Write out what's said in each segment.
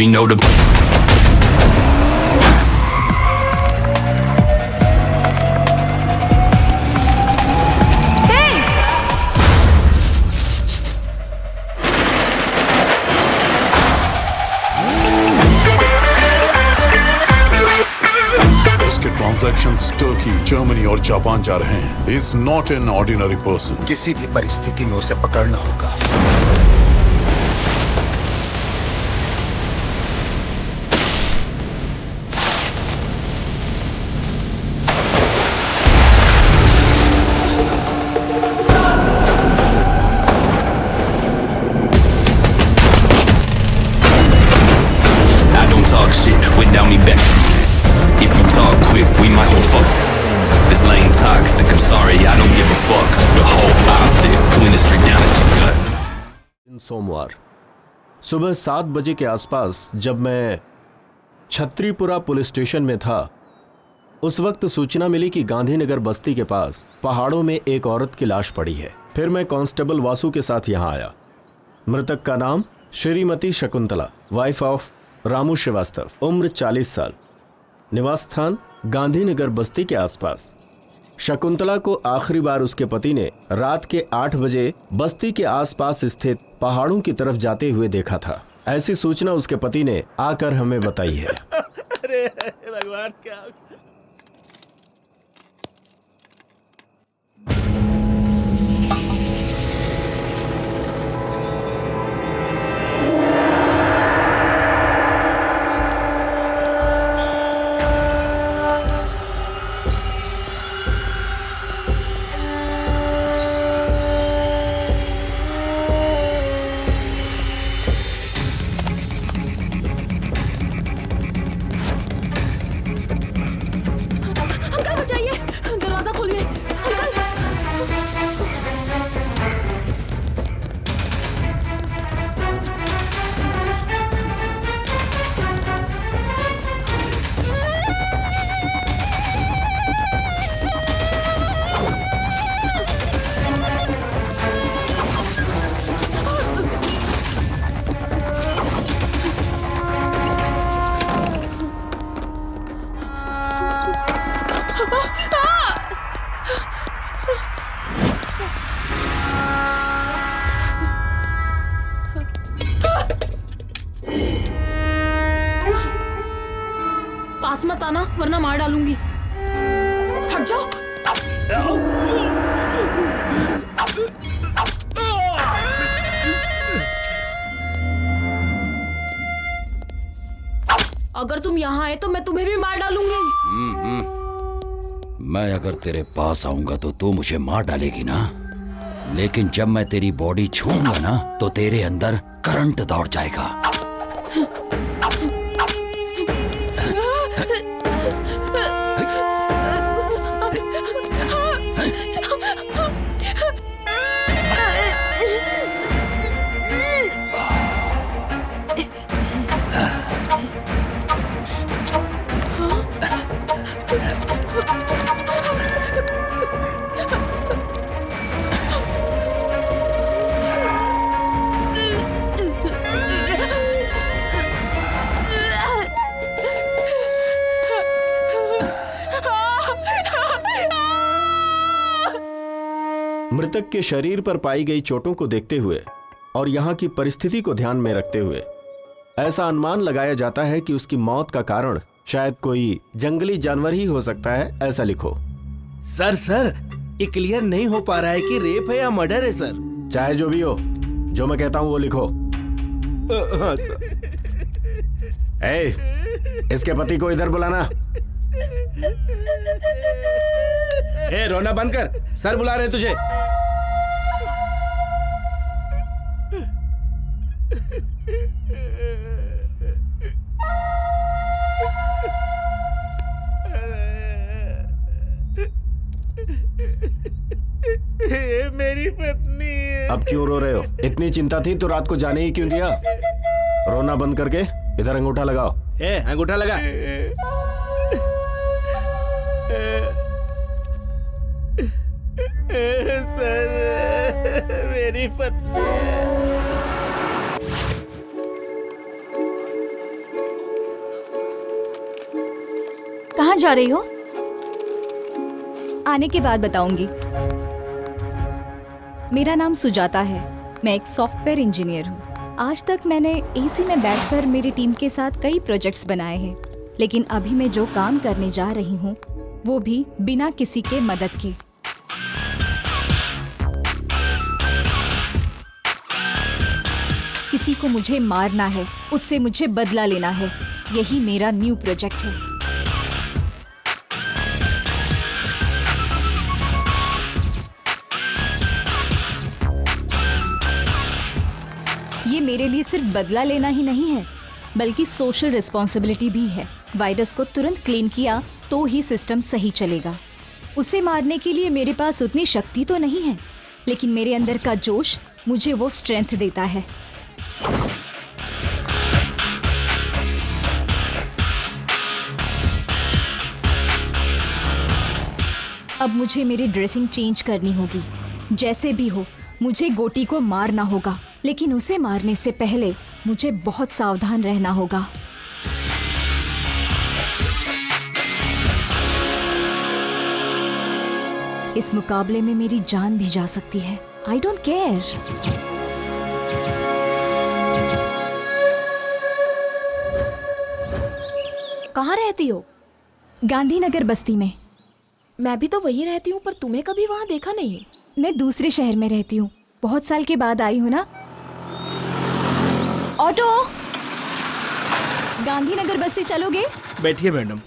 movie, know the इसके transactions Turkey, Germany और Japan जा रहे हैं। Is not an ordinary person. किसी भी परिस्थिति में उसे पकड़ना होगा। I don't talk shit without me back. If you talk quick, we might hold fuck. This lane toxic, I'm sorry, I don't give a fuck. The whole optic, pointed straight down at your gut. सोमवार सुबह 7 बजे के आसपास जब मैं Chhatripura police station में था, उस वक्त सूचना मिली कि गांधीनगर बस्ती के पास पहाड़ों में एक औरत की लाश पड़ी है। फिर मैं कांस्टेबल वासु के साथ यहां आया। मृतक का नाम श्रीमती शकुंतला, वाइफ ऑफ रामू श्रीवास्तव, उम्र 40 साल, निवास स्थान गांधीनगर बस्ती के आसपास। शकुंतला को आखिरी बार उसके पति ने रात के 8 बजे बस्ती के आसपास स्थित पहाड़ों की तरफ जाते हुए देखा था। ऐसी सूचना उसके पति ने आकर हमें बताई है। अरे भगवान, क्या पास मत आना वरना मार डालूंगी। हट जाओ। अगर तुम यहाँ आए तो मैं तुम्हें भी मार डालूंगी। मैं अगर तेरे पास आऊंगा तो तू मुझे मार डालेगी ना, लेकिन जब मैं तेरी बॉडी छूऊंगा ना तो तेरे अंदर करंट दौड़ जाएगा। मृतक के शरीर पर पाई गई चोटों को देखते हुए और यहाँ की परिस्थिति को ध्यान में रखते हुए ऐसा अनुमान लगाया जाता है कि उसकी मौत का कारण शायद कोई जंगली जानवर ही हो सकता है। ऐसा लिखो। सर ये क्लियर नहीं हो पा रहा है कि रेप है या मर्डर है सर। चाहे जो भी हो, जो मैं कहता हूँ वो लिखो। हाँ सर। इसके पति को इधर बुलाना। रोना बंद कर, सर बुला रहे तुझे। मेरी पत्नी है। अब क्यों रो रहे हो? इतनी चिंता थी तो रात को जाने ही क्यों दिया? रोना बंद करके इधर अंगूठा लगाओ। अंगूठा लगा। सर मेरी पत्नी। जा रही हो? आने के बाद बताऊंगी। मेरा नाम सुजाता है। मैं एक सॉफ्टवेयर इंजीनियर हूँ। आज तक मैंने एसी में बैठकर मेरी टीम के साथ कई प्रोजेक्ट्स बनाए हैं, लेकिन अभी मैं जो काम करने जा रही हूँ वो भी बिना किसी के मदद के। किसी को मुझे मारना है, उससे मुझे बदला लेना है। यही मेरा न्यू प्रोजेक्ट है। ये मेरे लिए सिर्फ बदला लेना ही नहीं है, बल्कि सोशल रिस्पॉन्सिबिलिटी भी है। वायरस को तुरंत क्लीन किया तो ही सिस्टम सही चलेगा। उसे मारने के लिए मेरे पास उतनी शक्ति तो नहीं है, लेकिन मेरे अंदर का जोश मुझे वो स्ट्रेंथ देता है। अब मुझे मेरी ड्रेसिंग चेंज करनी होगी। जैसे भी हो, मुझे गोटी को मारना होगा, लेकिन उसे मारने से पहले मुझे बहुत सावधान रहना होगा। इस मुकाबले में मेरी जान भी जा सकती है। I don't care. कहाँ रहती हो? गांधीनगर बस्ती में। मैं भी तो वहीं रहती हूँ, पर तुम्हें कभी वहाँ देखा नहीं। मैं दूसरे शहर में रहती हूँ। बहुत साल के बाद आई हूँ ना। ऑटो, गांधीनगर बस्ती चलोगे? बैठिए मैडम।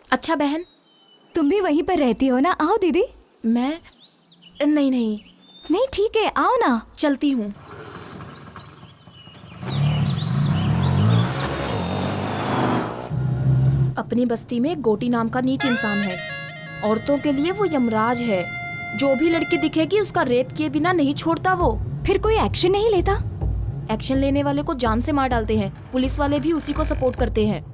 अच्छा बहन, तुम भी वहीं पर रहती हो ना? आओ दीदी। मैं नहीं नहीं नहीं ठीक है, आओ ना। चलती हूँ। अपनी बस्ती में गोटी नाम का नीच इंसान है। औरतों के लिए वो यमराज है। जो भी लड़की दिखेगी उसका रेप किए बिना नहीं छोड़ता वो। फिर कोई एक्शन नहीं लेता? एक्शन लेने वाले को जान से मार डालते हैं। पुलिस वाले भी उसी को सपोर्ट करते हैं।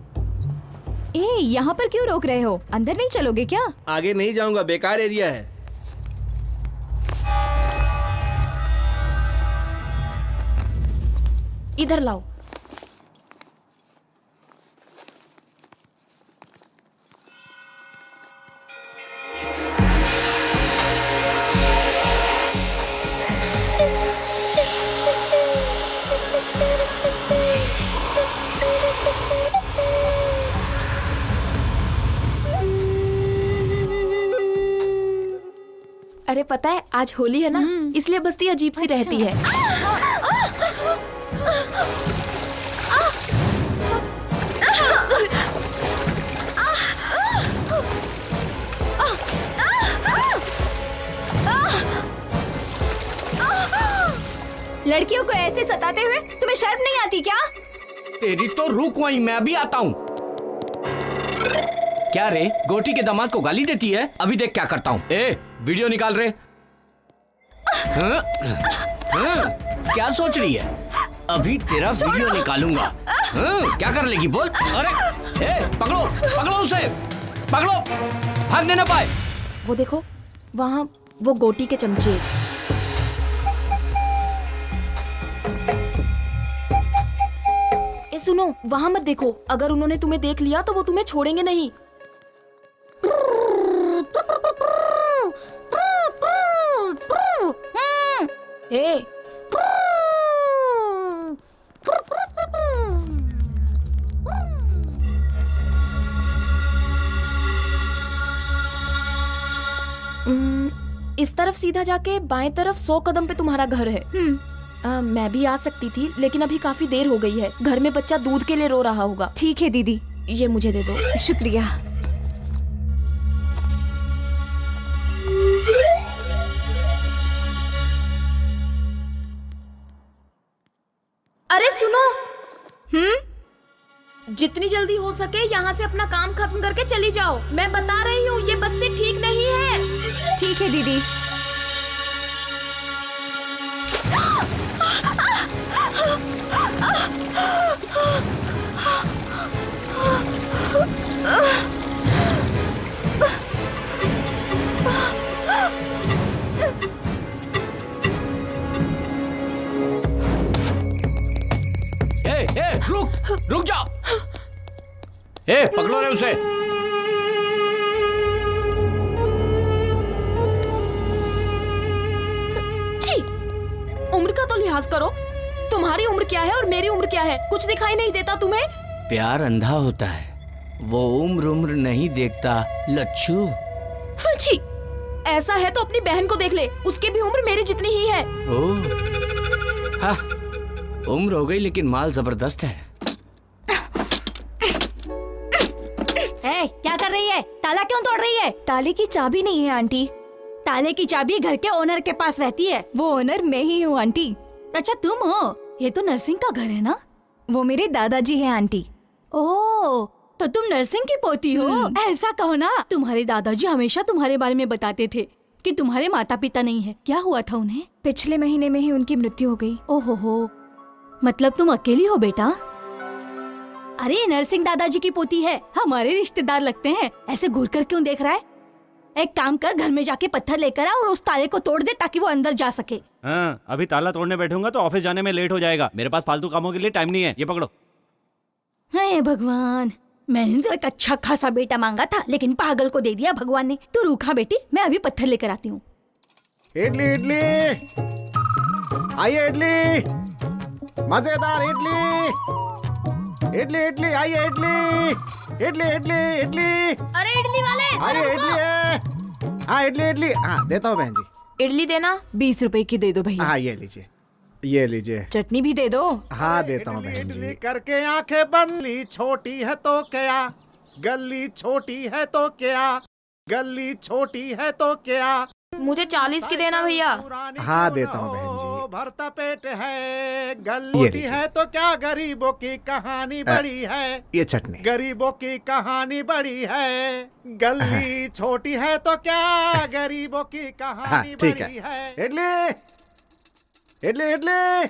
ए, यहाँ पर क्यों रोक रहे हो? अंदर नहीं चलोगे क्या? आगे नहीं जाऊंगा, बेकार एरिया है। इधर लाओ। अरे पता है आज होली है ना, इसलिए बस्ती अजीब सी रहती है। लड़कियों को ऐसे सताते हुए तुम्हें शर्म नहीं आती क्या? तेरी तो रुक वहीं, मैं अभी आता हूँ। क्या रे, गोटी के दामाद को गाली देती है? अभी देख क्या करता हूँ। ए, वीडियो निकाल रे। हाँ? हाँ? क्या सोच रही है? अभी तेरा वीडियो निकालूंगा। हाँ? क्या कर लेगी बोल? अरे ए, पकड़ो पकड़ो उसे, पकड़ो, भागने ना पाए। वो देखो वहाँ वो गोटी के चमचे। ए सुनो, वहाँ मत देखो। अगर उन्होंने तुम्हें देख लिया तो वो तुम्हें छोड़ेंगे नहीं। ए, इस तरफ सीधा जाके बाएं तरफ 100 कदम पे तुम्हारा घर है। मैं भी आ सकती थी, लेकिन अभी काफी देर हो गई है। घर में बच्चा दूध के लिए रो रहा होगा। ठीक है दीदी। ये मुझे दे दो। शुक्रिया। अरे सुनो, जितनी जल्दी हो सके यहाँ से अपना काम खत्म करके चली जाओ। मैं बता रही हूँ, ये बस्ती ठीक नहीं है। ठीक है दीदी। रुक रुक जाओ। ए पकड़ो रे उसे। छी, उम्र का तो लिहाज करो। तुम्हारी उम्र क्या है और मेरी उम्र क्या है? कुछ दिखाई नहीं देता तुम्हें? प्यार अंधा होता है, वो उम्र नहीं देखता लच्छू। छी, ऐसा है तो अपनी बहन को देख ले, उसकी भी उम्र मेरी जितनी ही है। ओह, हाँ, उम्र हो गई लेकिन माल जबरदस्त है। क्या कर रही है? ताला क्यों तोड़ रही है? ताले की चाबी नहीं है आंटी। ताले की चाबी घर के ओनर के पास रहती है। वो ओनर मैं ही हूँ आंटी। अच्छा तुम हो? ये तो नरसिंह का घर है ना? वो मेरे दादाजी हैं आंटी। ओह, तो तुम नरसिंह की पोती हो? ऐसा कहो ना। तुम्हारे दादाजी हमेशा तुम्हारे बारे में बताते थे कि तुम्हारे माता पिता नहीं है। क्या हुआ था उन्हें? पिछले महीने में ही उनकी मृत्यु हो गई। ओहो, मतलब तुम अकेली हो बेटा? अरे नरसिंह दादाजी की पोती है, हमारे रिश्तेदार लगते हैं। ऐसे घूर कर क्यों देख रहा है? एक काम कर, घर में जाके पत्थर लेकर आ और उस ताले को तोड़ दे ताकि वो अंदर जा सके। हाँ, अभी ताला तोड़ने बैठूंगा तो ऑफिस जाने में लेट हो जाएगा। मेरे पास फालतू कामों के लिए टाइम नहीं है। ये पकड़ो। हे भगवान, मैंने तो एक अच्छा खासा बेटा मांगा था लेकिन पागल को दे दिया भगवान ने। तू रूखा बेटी, मैं अभी पत्थर लेकर आती हूँ। इडली इडली, आइए इडली, मजेदार इडली, इडली इडली, आइए इडली, इडली इडली इडली। अरे इडली वाले, आइए इडली है। हाँ इडली इडली, हाँ देता हूँ बहन जी। इडली देना। 20 रुपए की दे दो भैया। हाँ ये लीजिए, ये लीजिए। चटनी भी दे दो। हाँ देता हूँ बहन जी। करके आंखें बंद, छोटी है तो क्या, गली छोटी है तो क्या, गली छोटी है तो क्या। मुझे 40 की देना भैया। हाँ देता हूँ बहन जी। भरता पेट है, गली है तो क्या, गरीबों की कहानी बड़ी है। ये चटनी। गरीबों की कहानी बड़ी है, गली छोटी है तो क्या, गरीबों की कहानी बड़ी है। इडली इडली इडली।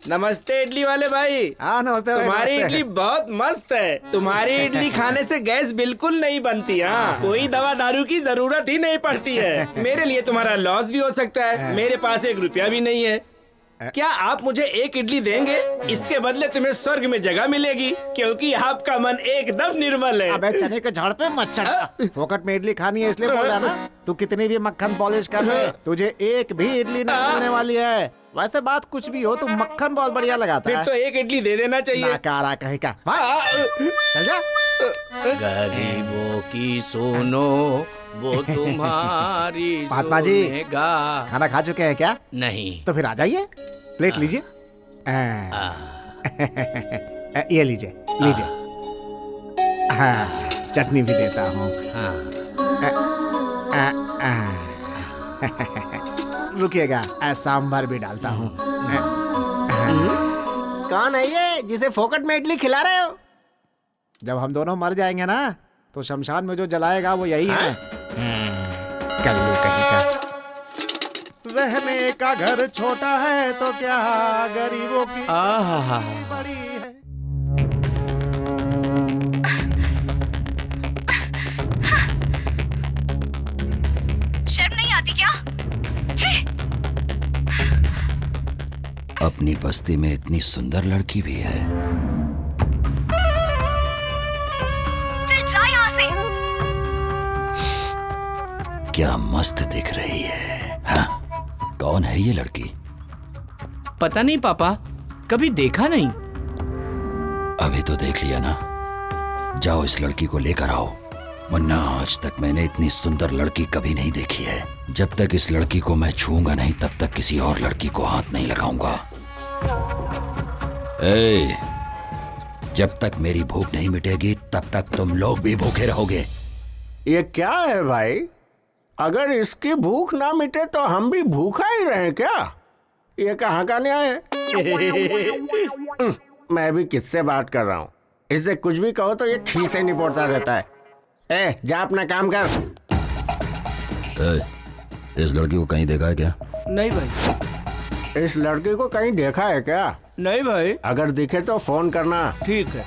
नमस्ते इडली वाले भाई। हाँ नमस्ते। तुम्हारी इडली बहुत मस्त है। तुम्हारी इडली खाने से गैस बिल्कुल नहीं बनती। हाँ, कोई दवा दारू की जरूरत ही नहीं पड़ती है। मेरे लिए तुम्हारा लॉस भी हो सकता है। मेरे पास 1 रुपया भी नहीं है। क्या आप मुझे 1 इडली देंगे? इसके बदले तुम्हें स्वर्ग में जगह मिलेगी, क्योंकि आपका मन एकदम निर्मल है। अबे चने के झाड़ पे मत चढ़। फोकट में इडली खानी है इसलिए बोल रहा ना। तू कितनी भी मक्खन पॉलिश कर ले, तुझे एक भी इडली नहीं मिलने वाली है। वैसे बात कुछ भी हो, तू मक्खन बहुत बढ़िया लगाता है। फिर तो 1 इडली दे देना चाहिए। नाकारा कहीं का। चल जा। गरीबों की सुनो, वो तुम्हारी महात्मा जी, सुनेगा। खाना खा चुके हैं क्या? नहीं। तो फिर आ जाइए, प्लेट लीजिए। ये लीजिए लीजिए। हाँ, चटनी भी देता हूँ। रुकिएगा, सांभर भी डालता हूँ। कौन है ये जिसे फोकट में इडली खिला रहे हो? जब हम दोनों मर जाएंगे ना, तो शमशान में जो जलाएगा वो यही है। कल्लू कहीं का। रहने का घर छोटा है तो क्या, गरीबों की बड़ी है। शर्म नहीं आती क्या? अपनी बस्ती में इतनी सुंदर लड़की भी है। चल जा यहाँ से। क्या मस्त दिख रही है। हाँ? कौन है ये लड़की? पता नहीं पापा, कभी देखा नहीं। अभी तो देख लिया ना। जाओ इस लड़की को लेकर आओ, वरना आज तक मैंने इतनी सुंदर लड़की कभी नहीं देखी है। जब तक इस लड़की को मैं छूंगा नहीं, तब तक किसी और लड़की को हाथ नहीं लगाऊंगा। ए, जब तक मेरी भूख नहीं मिटेगी तब तक तुम लोग भी भूखे रहोगे। ये क्या है भाई? अगर इसकी भूख ना मिटे तो हम भी भूखा ही रहे क्या? ये कहाँ का न्याय है? मैं भी किससे बात कर रहा हूँ? इससे कुछ भी कहो तो ये ठीक से निपोड़ता रहता है। ए, जा अपना काम कर। इस लड़की को कहीं देखा है क्या? नहीं भाई। इस लड़की को कहीं देखा है क्या? नहीं भाई। अगर दिखे तो फोन करना। ठीक है।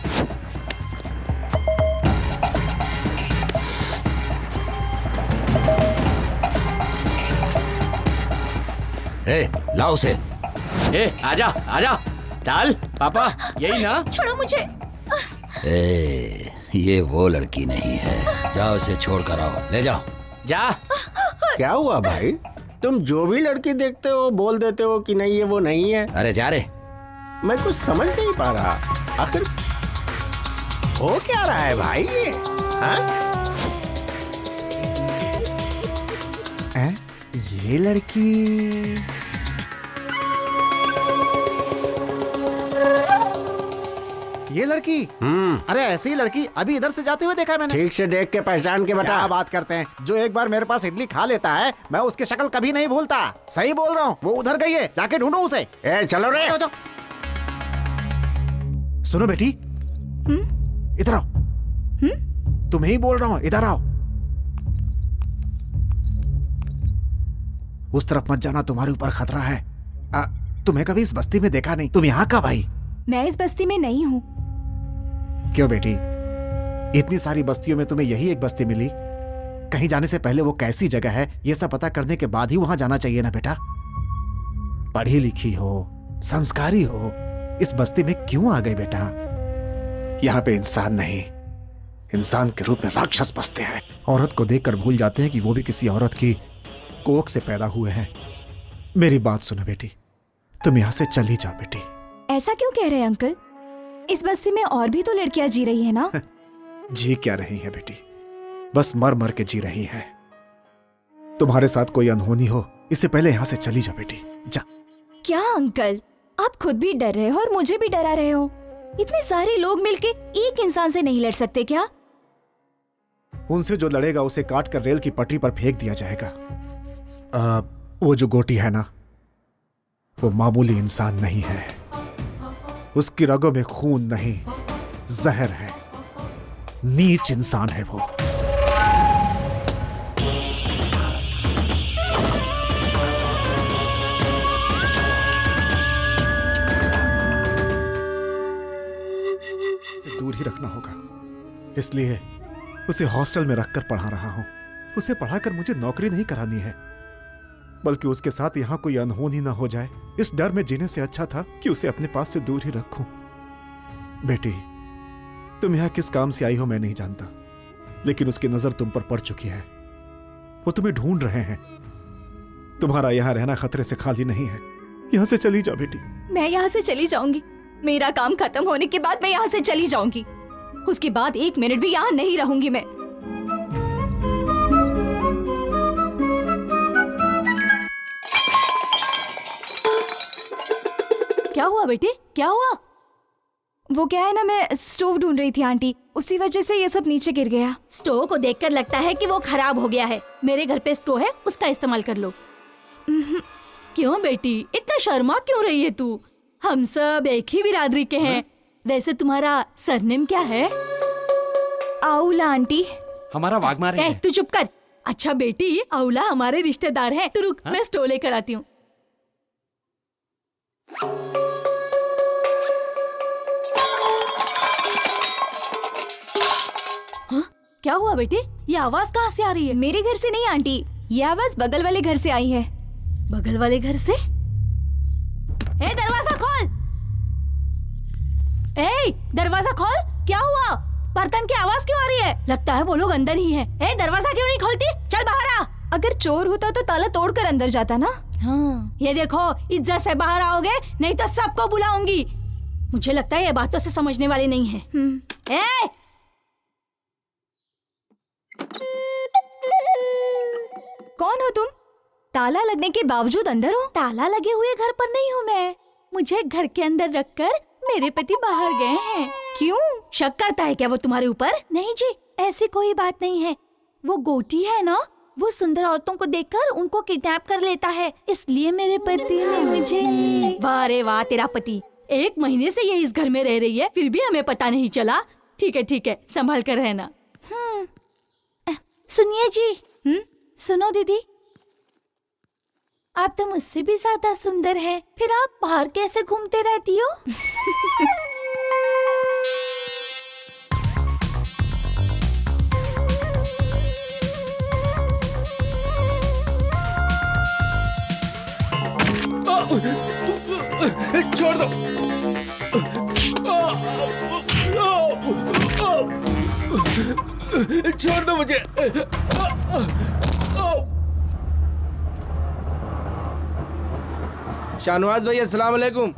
लाओ उसे। ए, आजा आजा। डाल पापा, यही ना? छोड़ो मुझे। ये वो लड़की नहीं है। जाओ इसे छोड़ कर आओ, ले जाओ। जा। क्या हुआ भाई? तुम जो भी लड़की देखते हो बोल देते हो कि नहीं ये वो नहीं है। अरे जा रे। मैं कुछ समझ नहीं पा रहा, आखिर हो क्या रहा है भाई ये? हाँ? ये लड़की अरे ऐसी लड़की अभी इधर से जाते हुए देखा है मैंने। ठीक से देख के पहचान के बता। क्या बात करते हैं, जो एक बार मेरे पास इडली खा लेता है मैं उसकी शक्ल कभी नहीं भूलता। सही बोल रहा हूँ, वो उधर गई है, जाके ढूंढो उसे। चलो रे। जाओ। सुनो बेटी, इधर आओ। तुम्हें ही बोल रहा हूँ, इधर आओ। उस तरफ मत जाना, तुम्हारे ऊपर खतरा है। तुम्हें कभी इस बस्ती में देखा नहीं। तुम यहाँ कब आई? मैं इस बस्ती में नहीं हूँ। क्यों बेटी, इतनी सारी बस्तियों में तुम्हें यही एक बस्ती मिली? कहीं जाने से पहले वो कैसी जगह है ये सब पता करने के बाद ही वहां जाना चाहिए ना बेटा। पढ़ी लिखी हो, संस्कारी हो, इस बस्ती में क्यों आ गई बेटा? यहाँ पे इंसान नहीं, इंसान के रूप में राक्षस बसते हैं। औरत को देखकर भूल जाते हैं कि वो भी किसी औरत की कोख से पैदा हुए हैं। मेरी बात सुनो बेटी, तुम यहाँ से चली जाओ बेटी। ऐसा क्यों कह रहे हैं अंकल? इस बस्ती में और भी तो लड़कियां जी रही है ना? जी क्या रही है बेटी, बस मर मर के जी रही है। तुम्हारे साथ कोई अनहोनी हो इससे पहले यहाँ से चली जाओ बेटी, जा। क्या अंकल, आप खुद भी डर रहे हो और मुझे भी डरा रहे हो। इतने सारे लोग मिलके एक इंसान से नहीं लड़ सकते क्या? उनसे जो लड़ेगा उसे काट कर रेल की पटरी पर फेंक दिया जाएगा। वो जो गोटी है ना, वो मामूली इंसान नहीं है। उसकी रगों में खून नहीं, जहर है। नीच इंसान है वो। उसे दूर ही रखना होगा, इसलिए उसे हॉस्टल में रखकर पढ़ा रहा हूं। उसे पढ़ाकर मुझे नौकरी नहीं करानी है, बल्कि उसके साथ यहां कोई अनहोनी ना हो जाए, इस डर में जीने से अच्छा था कि उसे अपने पास से दूर ही रखूं। बेटी, तुम यहां किस काम से आई हो मैं नहीं जानता, लेकिन उसकी नजर तुम पर पड़ चुकी है। वो तुम्हें ढूंढ रहे हैं। तुम्हारा यहां रहना खतरे से खाली नहीं है। यहां से चली जाओ बेटी। मैं यहाँ से चली जाऊंगी। मेरा काम खत्म होने के बाद मैं यहाँ से चली जाऊंगी। उसके बाद 1 मिनट भी यहाँ नहीं रहूंगी मैं। क्या हुआ बेटे, क्या हुआ? वो क्या है ना, मैं स्टोव ढूंढ रही थी आंटी, उसी वजह से ये सब नीचे गिर गया। स्टोव को देखकर लगता है कि वो खराब हो गया है। मेरे घर पे स्टोव है, उसका इस्तेमाल कर लो। क्यों बेटी, इतना शर्मा क्यों रही है तू? हम सब एक ही बिरादरी के हैं। वैसे तुम्हारा सरनेम क्या है? आउला आंटी। हमारा वाघमारे है। तू चुप कर। अच्छा बेटी, आउला हमारे रिश्तेदार हैं। तू रुक, मैं स्टोव लेकर आती हूँ। क्या हुआ बेटे, ये आवाज कहाँ से आ रही है? मेरे घर से नहीं आंटी, ये आवाज बगल वाले घर से आई है। बगल वाले घर से? ए दरवाजा खोल! ए दरवाजा खोल! क्या हुआ? बर्तन की आवाज क्यों आ रही है? लगता है वो लोग अंदर ही हैं। ए दरवाजा क्यों नहीं खोलती? चल बाहर आ। अगर चोर होता तो ताला तोड़कर अंदर जाता ना। हाँ, ये देखो, इज्जत से बाहर आओगे नहीं तो सबको बुलाऊंगी। मुझे लगता है ये बातों से समझने वाली नहीं है। ए! कौन हो तुम? ताला लगने के बावजूद अंदर हो? ताला लगे हुए घर पर नहीं हूँ मैं। मुझे घर के अंदर रखकर मेरे पति बाहर गए हैं। क्यों? शक करता है क्या वो तुम्हारे ऊपर? नहीं जी, ऐसी कोई बात नहीं है। वो गोटी है ना, वो सुंदर औरतों को देखकर उनको किडनैप कर लेता है, इसलिए मेरे पति ने मुझे। वाह रे वाह, तेरा पति 1 महीने से ये इस घर में रह रही है, फिर भी हमें पता नहीं चला। ठीक है, संभाल कर रहना। सुनिए जी। सुनो दीदी, आप तो मुझसे भी ज्यादा सुंदर हैं, फिर आप बाहर कैसे घूमते रहती हो? छोड़ दो। छोड़ दो मुझे। शाहनवाज भाई अस्सलाम वालेकुम।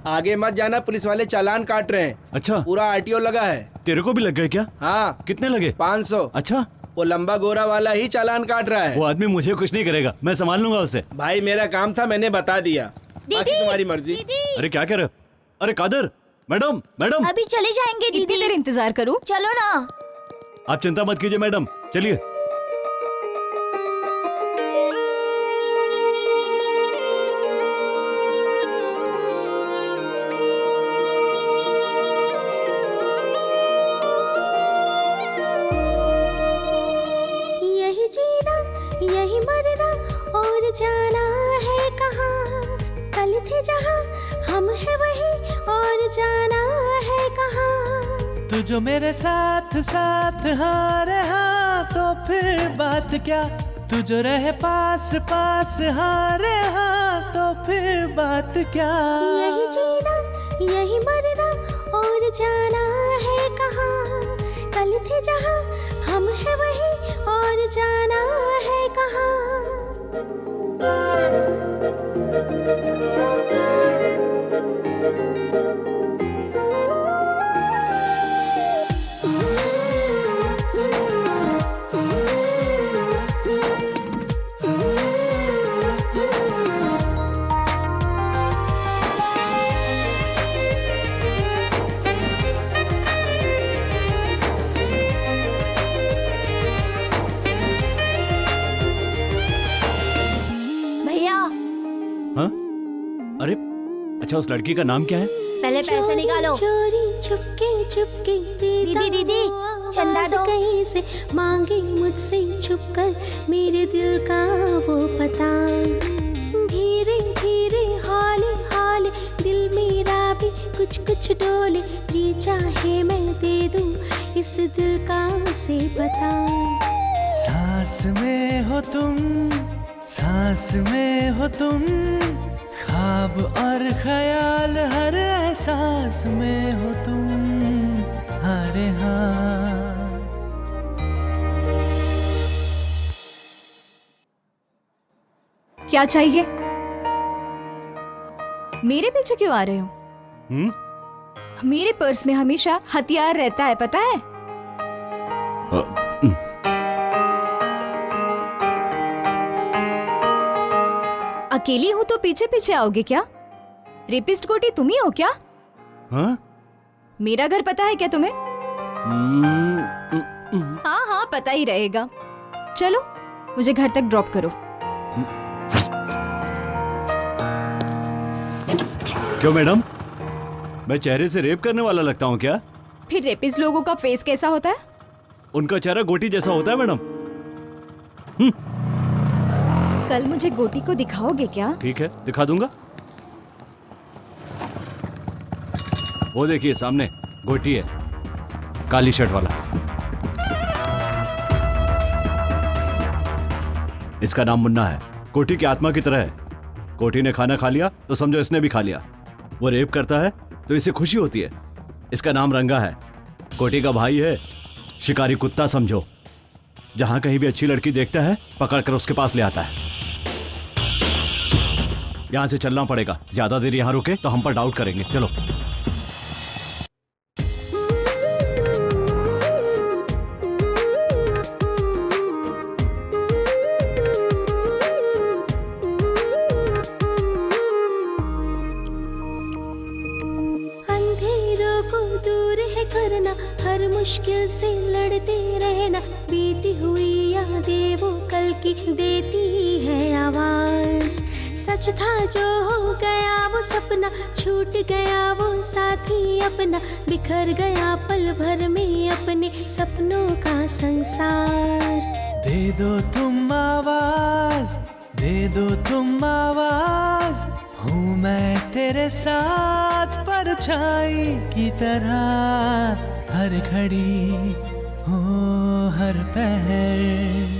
आगे मत जाना, पुलिस वाले चालान काट रहे हैं। अच्छा, पूरा आरटीओ लगा है। तेरे को भी लग गए क्या? हाँ। कितने लगे? 500। अच्छा, वो लंबा गोरा वाला ही चालान काट रहा है। वो आदमी मुझे कुछ नहीं करेगा, मैं संभाल लूंगा उसे। भाई मेरा काम था, मैंने बता दिया। बाकी तुम्हारी मर्जी। अरे क्या कह रहे हो? अरे कादर, मैडम मैडम, अभी चले जाएंगे दीदी। इतनी देर इंतजार करूं? चलो ना। आप चिंता मत कीजिए मैडम, चलिए। यही जीना यही मरना और जाना है कहाँ। कल थे जहाँ हम है वही और जाना है कहाँ। तू जो मेरे साथ साथ हाँ रहा तो फिर बात क्या। तू जो रहे पास पास हाँ रहा तो फिर बात क्या। यही जीना यही मरना और जाना है कहाँ। कल थे जहाँ हम है वही और जाना है कहाँ। हाँ? अरे अच्छा, उस लड़की का नाम क्या है? पहले पैसे निकालो। चोरी चुपके चुपके दीदी दीदी चंदा दो। कहीं से मांगे मुझसे छुपकर मेरे दिल का वो पता। धीरे धीरे हौले हौले दिल मेरा भी कुछ कुछ डोले। जी चाहे मैं दे दूं इस दिल का से पता। सांस में हो तुम, सांस में हो तुम, ख्वाब और ख्याल हर एहसास में हो तुम। अरे हाँ, क्या चाहिए? मेरे पीछे क्यों आ रहे हो? मेरे पर्स में हमेशा हथियार रहता है, पता है? अकेली हूँ तो पीछे पीछे आओगे क्या? रेपिस्ट गोटी तुम ही हो क्या? हाँ? मेरा घर पता है क्या तुम्हें? हाँ हाँ पता ही रहेगा। चलो मुझे घर तक ड्रॉप करो। क्यों मैडम, मैं चेहरे से रेप करने वाला लगता हूँ क्या? फिर रेपिस्ट लोगों का फेस कैसा होता है? उनका चेहरा गोटी जैसा होता है मैडम। कल मुझे गोटी को दिखाओगे क्या? ठीक है, दिखा दूंगा। वो देखिए सामने गोटी है, काली शर्ट वाला। इसका नाम मुन्ना है, कोटी की आत्मा की तरह है। कोटी ने खाना खा लिया तो समझो इसने भी खा लिया। वो रेप करता है तो इसे खुशी होती है। इसका नाम रंगा है, कोटी का भाई है, शिकारी कुत्ता समझो। जहां कहीं भी अच्छी लड़की देखता है पकड़कर उसके पास ले आता है। यहां से चलना पड़ेगा, ज्यादा देर यहां रुके तो हम पर डाउट करेंगे। चलो। करना हर मुश्किल से लड़ते रहना। बीती हुई यादें वो कल की देती है आवाज। सच था जो हो गया वो सपना, छूट गया वो साथी अपना। बिखर गया पल भर में अपने सपनों का संसार। दे दो तुम आवाज, दे दो तुम आवाज, हूँ मैं तेरे साथ परछाई की तरह। हर घड़ी हो हर पहर।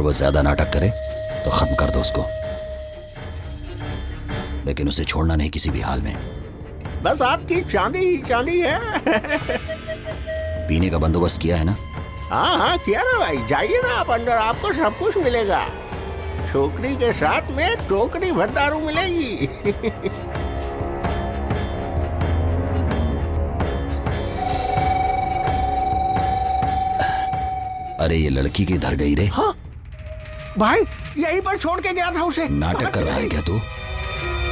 वो ज्यादा नाटक करे तो खत्म कर दो उसको, लेकिन उसे छोड़ना नहीं किसी भी हाल में। बस आपकी चांदी ही चांदी है। पीने का बंदोबस्त किया है ना? हाँ हाँ किया ना भाई, जाइए ना आप अंदर, आपको सब कुछ मिलेगा। छोकरी के साथ में टोकरी भर दारू मिलेगी। अरे ये लड़की किधर गई रे? हाँ भाई, यहीं पर छोड़ के गया था उसे। नाटक कर रहा है क्या तू?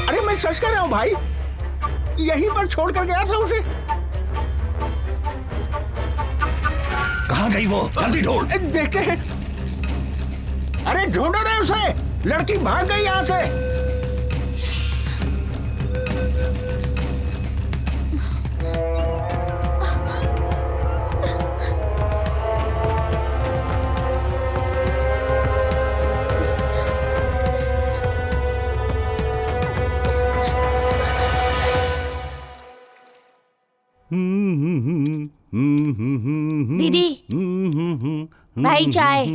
अरे मैं सच कर रहा हूँ भाई, यहीं पर छोड़ कर गया था उसे। कहाँ गई वो? जल्दी ढूंढ। देखते हैं। अरे ढूंढो रे उसे, लड़की भाग गई यहाँ से। दीदी, भाई चाय।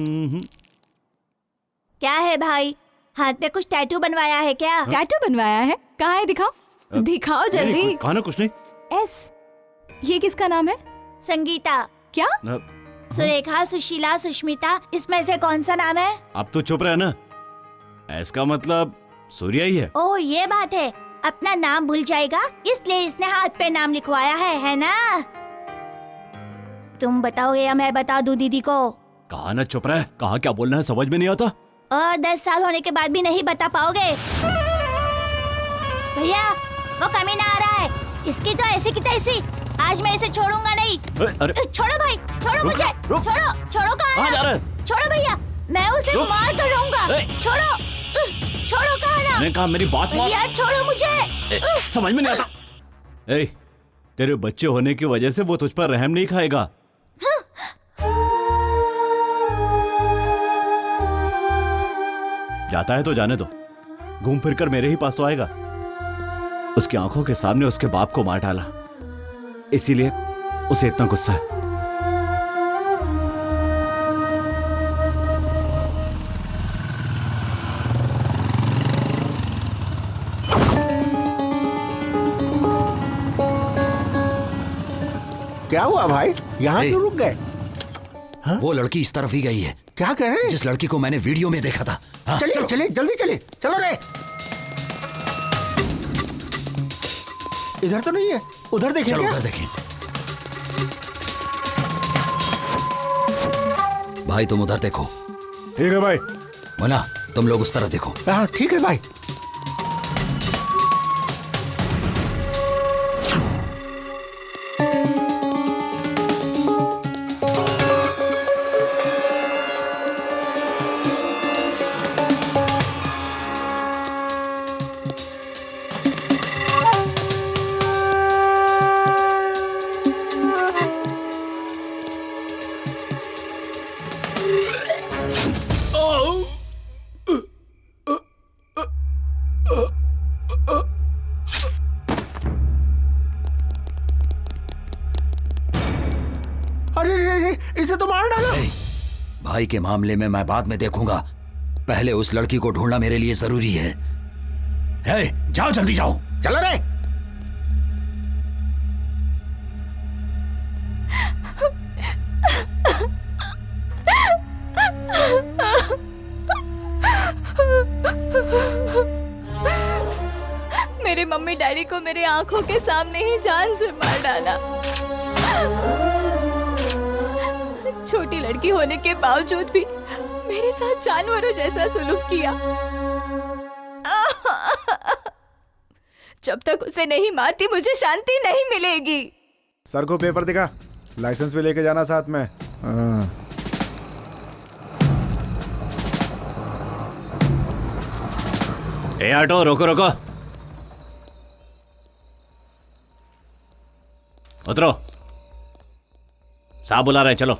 क्या है भाई, हाथ पे कुछ टैटू बनवाया है क्या? टैटू बनवाया है? कहाँ है, दिखाओ दिखाओ जल्दी। कहा ना कुछ नहीं। एस, ये किसका नाम है? संगीता। क्या? सुरेखा, सुशीला, सुष्मिता, इसमें से कौन सा नाम है? अब तो चुप रहे ना, इसका मतलब सूर्या ही है। ओह ये बात है, अपना नाम भूल जाएगा इसलिए इसने हाथ पे नाम लिखवाया है ना? तुम बताओगे या मैं बता दूं दीदी को? कहा ना चुप रहे, कहा क्या बोलना है समझ में नहीं आता। और 10 साल होने के बाद भी नहीं बता पाओगे? भैया वो कमीना आ रहा है, इसकी तो ऐसी की तैसी, आज मैं इसे छोड़ूंगा नहीं। अरे छोड़ो भाई, छोड़ो मुझे, छोड़ो छोड़ो। कहाँ जा रहे हैं? छोड़ो भैया, मैं उसे मार कर लूंगा। छोड़ो छोड़ो, कहा ना? मैंने कहा मेरी बात मान। भैया छोड़ो मुझे। समझ में नहीं आता। ए, तेरे बच्चे होने की वजह से वो तुझ पर रहम नहीं खाएगा। जाता है तो जाने दो, घूम फिर कर मेरे ही पास तो आएगा। उसकी आंखों के सामने उसके बाप को मार डाला, इसीलिए उसे इतना गुस्सा है। क्या हुआ भाई, यहाँ क्यों रुक गए? वो लड़की इस तरफ ही गई है। क्या कह रहे हैं? जिस लड़की को मैंने वीडियो में देखा था। हाँ, चलिए चलिए जल्दी चलिए, चलो रे। इधर तो नहीं है, उधर देखिए। चलो उधर देखें। भाई तुम उधर देखो। ठीक है भाई। मुन्ना तुम लोग उस तरफ देखो। हाँ ठीक है भाई। इसे तो मार डालो। भाई के मामले में मैं बाद में देखूंगा, पहले उस लड़की को ढूंढना मेरे लिए जरूरी है। जाओ जल्दी जाओ। चलो रे। मेरे मम्मी डैडी को मेरे आंखों के सामने ही जान से मार डाला। छोटी लड़की होने के बावजूद भी मेरे साथ जानवरों जैसा सलूक किया। जब तक उसे नहीं मारती मुझे शांति नहीं मिलेगी। सर को पेपर दिखा, लाइसेंस भी लेके जाना साथ में। ए ऑटो रोको रोको, उतरो, साहब बुला रहे, चलो।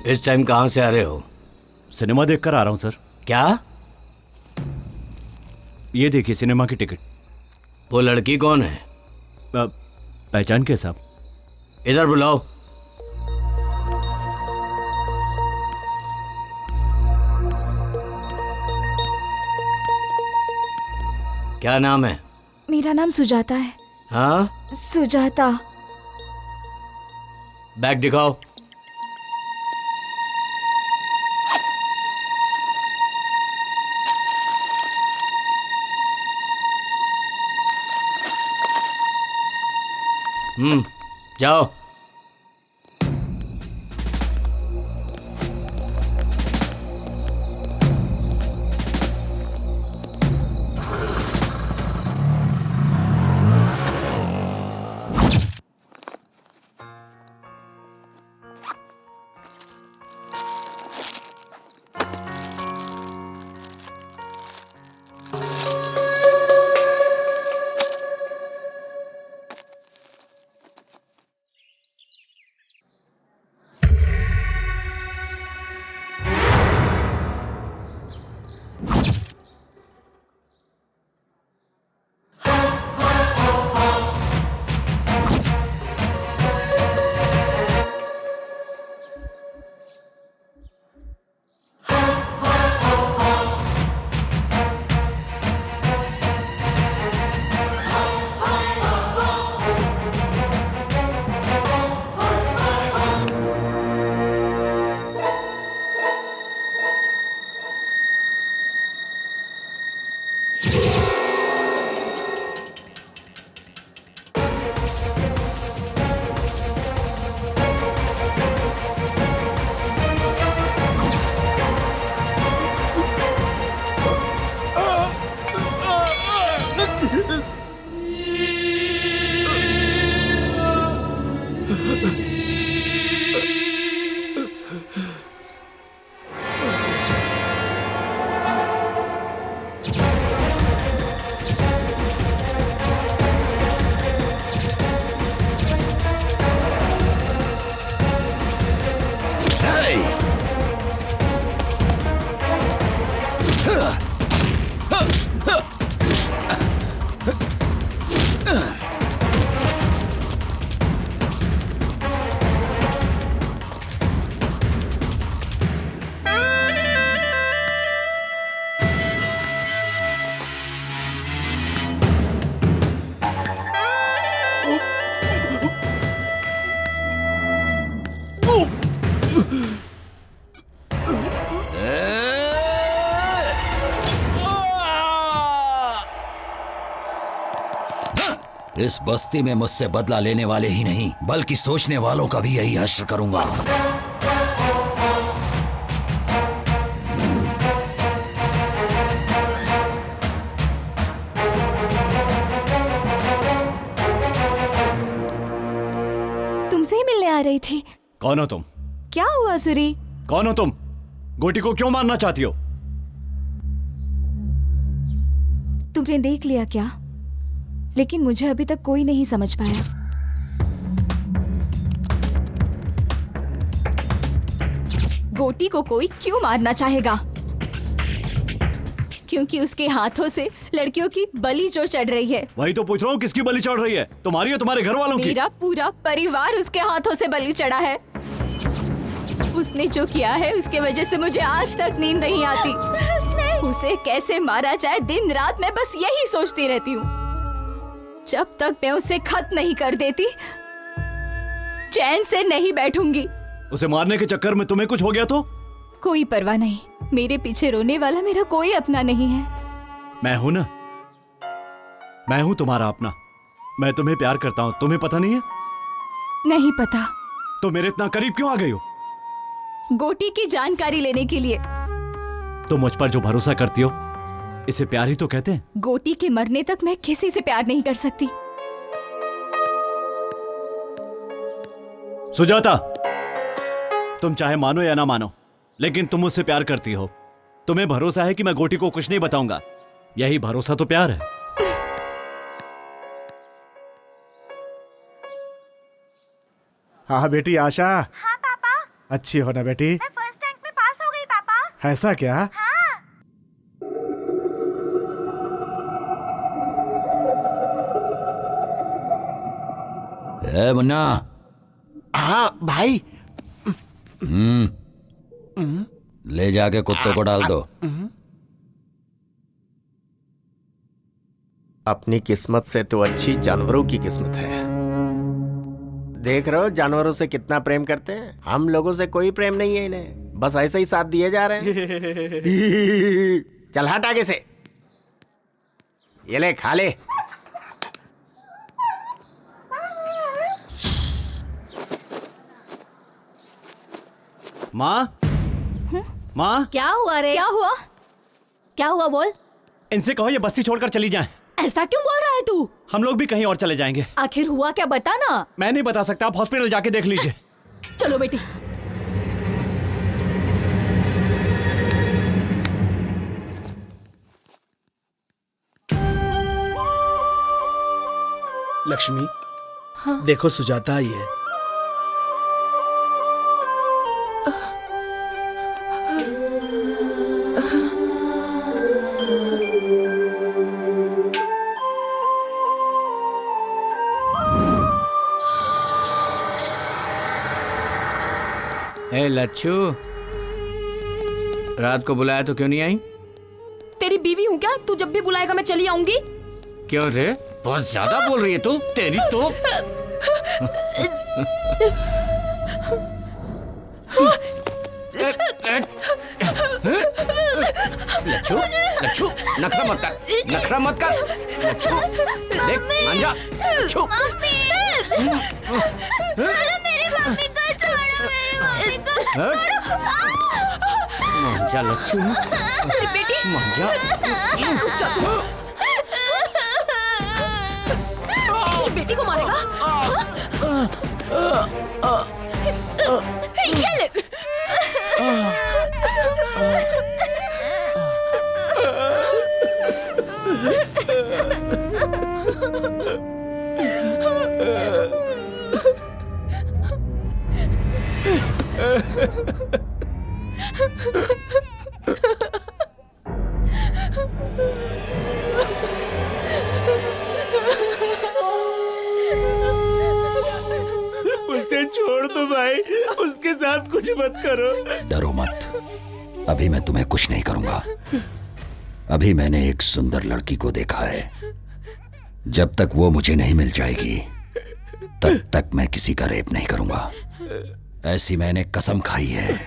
इस टाइम कहाँ से आ रहे हो? सिनेमा देखकर आ रहा हूँ सर। क्या? ये देखिए सिनेमा की टिकट। वो लड़की कौन है? पहचान के साहब? इधर बुलाओ। क्या नाम है? मेरा नाम सुजाता है। हाँ? सुजाता। बैग दिखाओ। जाओ। इस बस्ती में मुझसे बदला लेने वाले ही नहीं बल्कि सोचने वालों का भी यही हश्र करूंगा। तुमसे ही मिलने आ रही थी। कौन हो तुम? क्या हुआ सूरी? कौन हो तुम? गोटी को क्यों मारना चाहती हो? तुमने देख लिया क्या? लेकिन मुझे अभी तक कोई नहीं समझ पाया। गोटी को कोई क्यों मारना चाहेगा? क्योंकि उसके हाथों से लड़कियों की बलि जो चढ़ रही है। वही तो पूछ रहा हूँ, किसकी बलि चढ़ रही है? तुम्हारी या तुम्हारे घर वालों की? मेरा पूरा परिवार उसके हाथों से बलि चढ़ा है। उसने जो किया है उसके वजह से मुझे आज तक नींद नहीं आती। उसे कैसे मारा जाए दिन रात मैं बस यही सोचती रहती हूँ। जब तक मैं उसे खत्म नहीं कर देती चैन से नहीं बैठूंगी। उसे मारने के चक्कर में तुम्हें कुछ हो गया तो? कोई परवाह नहीं, मेरे पीछे रोने वाला मेरा कोई अपना नहीं है। मैं हूं ना, मैं हूं तुम्हारा अपना। मैं तुम्हें प्यार करता हूं, तुम्हें पता नहीं है? नहीं पता। तो मेरे इतना करीब क्यों आ गई हो? गोटी की जानकारी लेने के लिए। तुम मुझ पर जो भरोसा करती हो इसे प्यार ही तो कहते हैं। गोटी के मरने तक मैं किसी से प्यार नहीं कर सकती। सुजाता, तुम चाहे मानो या ना मानो, लेकिन तुम मुझसे प्यार करती हो। तुम्हें भरोसा है कि मैं गोटी को कुछ नहीं बताऊंगा। यही भरोसा तो प्यार है। हाँ बेटी आशा। हाँ पापा। अच्छी हो ना बेटी? मैं फर्स्ट रैंक में पास हो गई पापा। ऐसा क्या? हाँ। ए मुन्ना। हाँ भाई। ले जाके कुत्तों को डाल दो। अपनी किस्मत से तो अच्छी जानवरों की किस्मत है। देख रहे हो जानवरों से कितना प्रेम करते हैं। हम लोगों से कोई प्रेम नहीं है इन्हें, बस ऐसे ही साथ दिए जा रहे हैं। चल हट आगे से, ये ले खा ले। माँ, माँ, क्या हुआ रे? क्या हुआ? क्या हुआ बोल? इनसे कहो ये बस्ती छोड़कर चली जाएं। ऐसा क्यों बोल रहा है तू? हम लोग भी कहीं और चले जाएंगे। आखिर हुआ क्या, बता ना। मैं नहीं बता सकता, आप हॉस्पिटल जाके देख लीजिए। चलो बेटी। लक्ष्मी, हाँ? देखो सुजाता आई है। ए लच्छू, रात को बुलाया तो क्यों नहीं आई? तेरी बीवी हूँ क्या? तू जब भी बुलाएगा मैं चली आऊंगी। क्यों रे, बहुत ज्यादा बोल रही है तू। तेरी तो लच्छू, लच्छू नखरा मत कर, नखरा मत कर। लच्छू देख मान जा। लच्छू मेरी मम्मी को छोड़ो, मेरी मम्मी को छोड़ो। मान जा लच्छू, बेटी मान जा। बेटी को मारेगा? ये ले। उसे छोड़ दो भाई, उसके साथ कुछ मत करो। डरो मत, अभी मैं तुम्हें कुछ नहीं करूंगा। अभी मैंने एक सुंदर लड़की को देखा है। जब तक वो मुझे नहीं मिल जाएगी तब तक मैं किसी का रेप नहीं करूंगा। ऐसी मैंने कसम खाई है।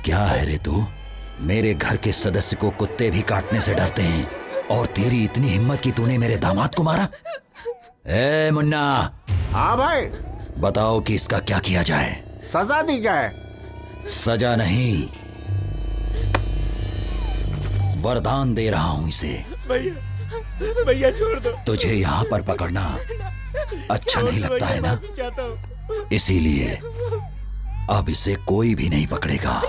क्या है रे तू? मेरे घर के सदस्य को कुत्ते भी काटने से डरते हैं और तेरी इतनी हिम्मत कि तूने मेरे दामाद को मारा? ए मुन्ना। हाँ भाई। बताओ कि इसका क्या किया जाए? सजा दी जाए। सजा नहीं, वरदान दे रहा हूं इसे। भैया, भैया छोड़ दो। तुझे यहाँ पर पकड़ना अच्छा नहीं लगता है ना? इसीलिए अब इसे कोई भी नहीं पकड़ेगा।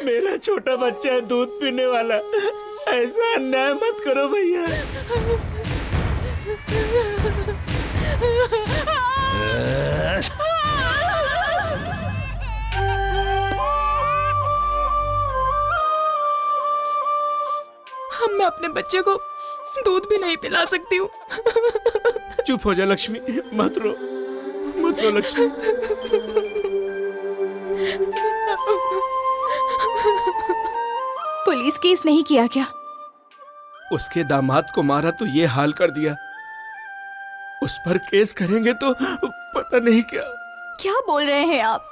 मेरा छोटा बच्चा है, दूध पीने वाला। ऐसा अन्याय मत करो भैया। मैं अपने बच्चे को दूध भी नहीं पिला सकती हूँ। चुप हो जा लक्ष्मी, मत रो, मत रो लक्ष्मी। पुलिस केस नहीं किया क्या? उसके दामाद को मारा तो ये हाल कर दिया। उस पर केस करेंगे तो पता नहीं क्या। क्या बोल रहे हैं आप?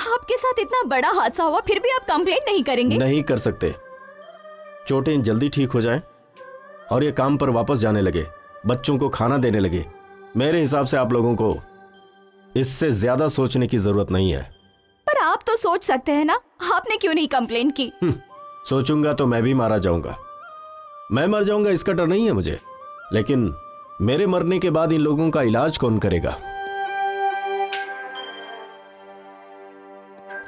आपके साथ इतना बड़ा हादसा हुआ फिर भी आप कंप्लेंट नहीं करेंगे? नहीं कर सकते। चोटें जल्दी ठीक हो जाएं और ये काम पर वापस जाने लगे, बच्चों को खाना देने लगे। मेरे हिसाब से आप लोगों को इससे ज्यादा सोचने की जरूरत नहीं है। पर आप तो सोच सकते हैं ना, आपने क्यों नहीं कंप्लेंट की? सोचूंगा तो मैं भी मारा जाऊंगा। मैं मर जाऊंगा इसका डर नहीं है मुझे, लेकिन मेरे मरने के बाद इन लोगों का इलाज कौन करेगा?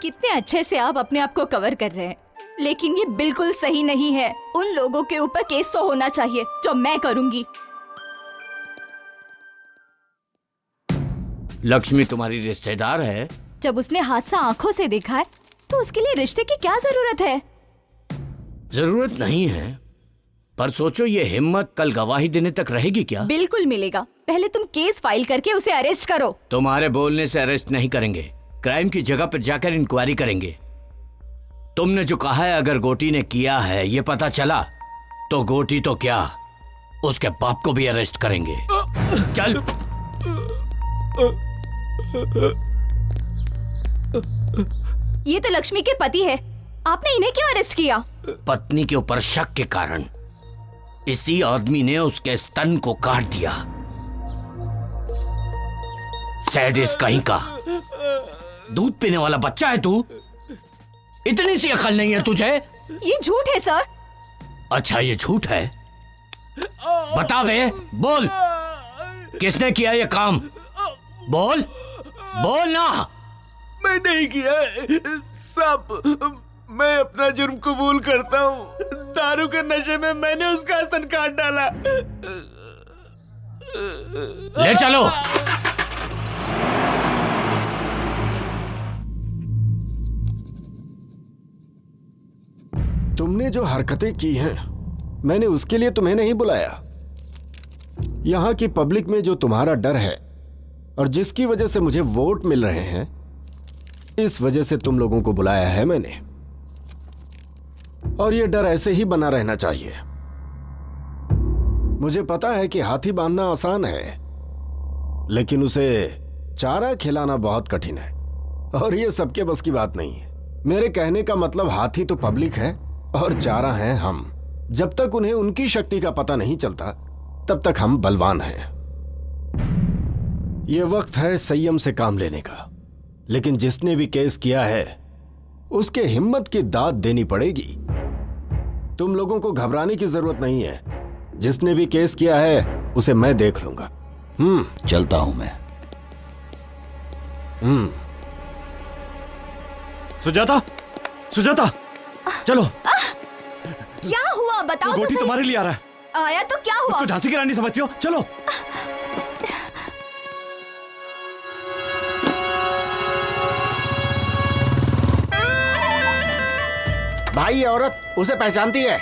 कितने अच्छे से आप अपने आप को कवर कर रहे हैं, लेकिन ये बिल्कुल सही नहीं है। उन लोगों के ऊपर केस तो होना चाहिए जो मैं करूंगी। लक्ष्मी तुम्हारी रिश्तेदार है। जब उसने हादसा आंखों से देखा है तो उसके लिए रिश्ते की क्या जरूरत है? जरूरत नहीं है, पर सोचो ये हिम्मत कल गवाही देने तक रहेगी क्या? बिल्कुल मिलेगा। पहले तुम केस फाइल करके उसे अरेस्ट करो। तुम्हारे बोलने से अरेस्ट नहीं करेंगे, क्राइम की जगह पर जाकर इंक्वायरी करेंगे। तुमने जो कहा है अगर गोटी ने किया है ये पता चला तो गोटी तो क्या उसके बाप को भी अरेस्ट करेंगे। चल। ये तो लक्ष्मी के पति है, आपने इन्हें क्यों अरेस्ट किया? पत्नी के ऊपर शक के कारण इसी आदमी ने उसके स्तन को काट दिया। सैडिस्ट कहीं का। दूध पीने वाला बच्चा है तू, इतनी सी अकल नहीं है तुझे? ये झूठ है सर। अच्छा ये झूठ है, बता बे, बोल किसने किया ये काम? बोल बोल ना। मैं नहीं किया साहब, मैं अपना जुर्म कबूल करता हूँ। दारू के नशे में मैंने उसका स्तन काट डाला। ले चलो। तुमने जो हरकतें की हैं, मैंने उसके लिए तुम्हें नहीं बुलाया। यहां की पब्लिक में जो तुम्हारा डर है और जिसकी वजह से मुझे वोट मिल रहे हैं, इस वजह से तुम लोगों को बुलाया है मैंने। और ये डर ऐसे ही बना रहना चाहिए। मुझे पता है कि हाथी बांधना आसान है, लेकिन उसे चारा खिलाना बहुत कठिन है, और ये सबके बस की बात नहीं है। मेरे कहने का मतलब हाथी तो पब्लिक है और चारा हैं हम। जब तक उन्हें उनकी शक्ति का पता नहीं चलता तब तक हम बलवान हैं। ये वक्त है संयम से काम लेने का, लेकिन जिसने भी केस किया है उसके हिम्मत की दाद देनी पड़ेगी। तुम लोगों को घबराने की जरूरत नहीं है। जिसने भी केस किया है उसे मैं देख लूंगा। चलता हूं मैं। सुजाता, सुजाता, चलो। क्या हुआ बताओ तो गोटी सही। तुम्हारे लिए आ रहा है। आया तो क्या हुआ? तो झांसी की रानी समझती हो? चलो। भाई ये औरत उसे पहचानती है।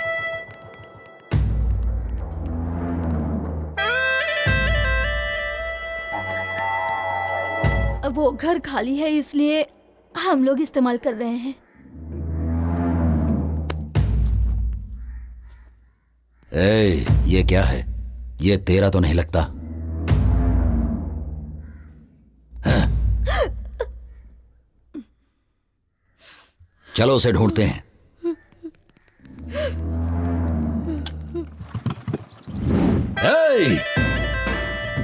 वो घर खाली है इसलिए हम लोग इस्तेमाल कर रहे हैं। ये क्या है? ये तेरा तो नहीं लगता। हाँ? चलो उसे ढूंढते हैं।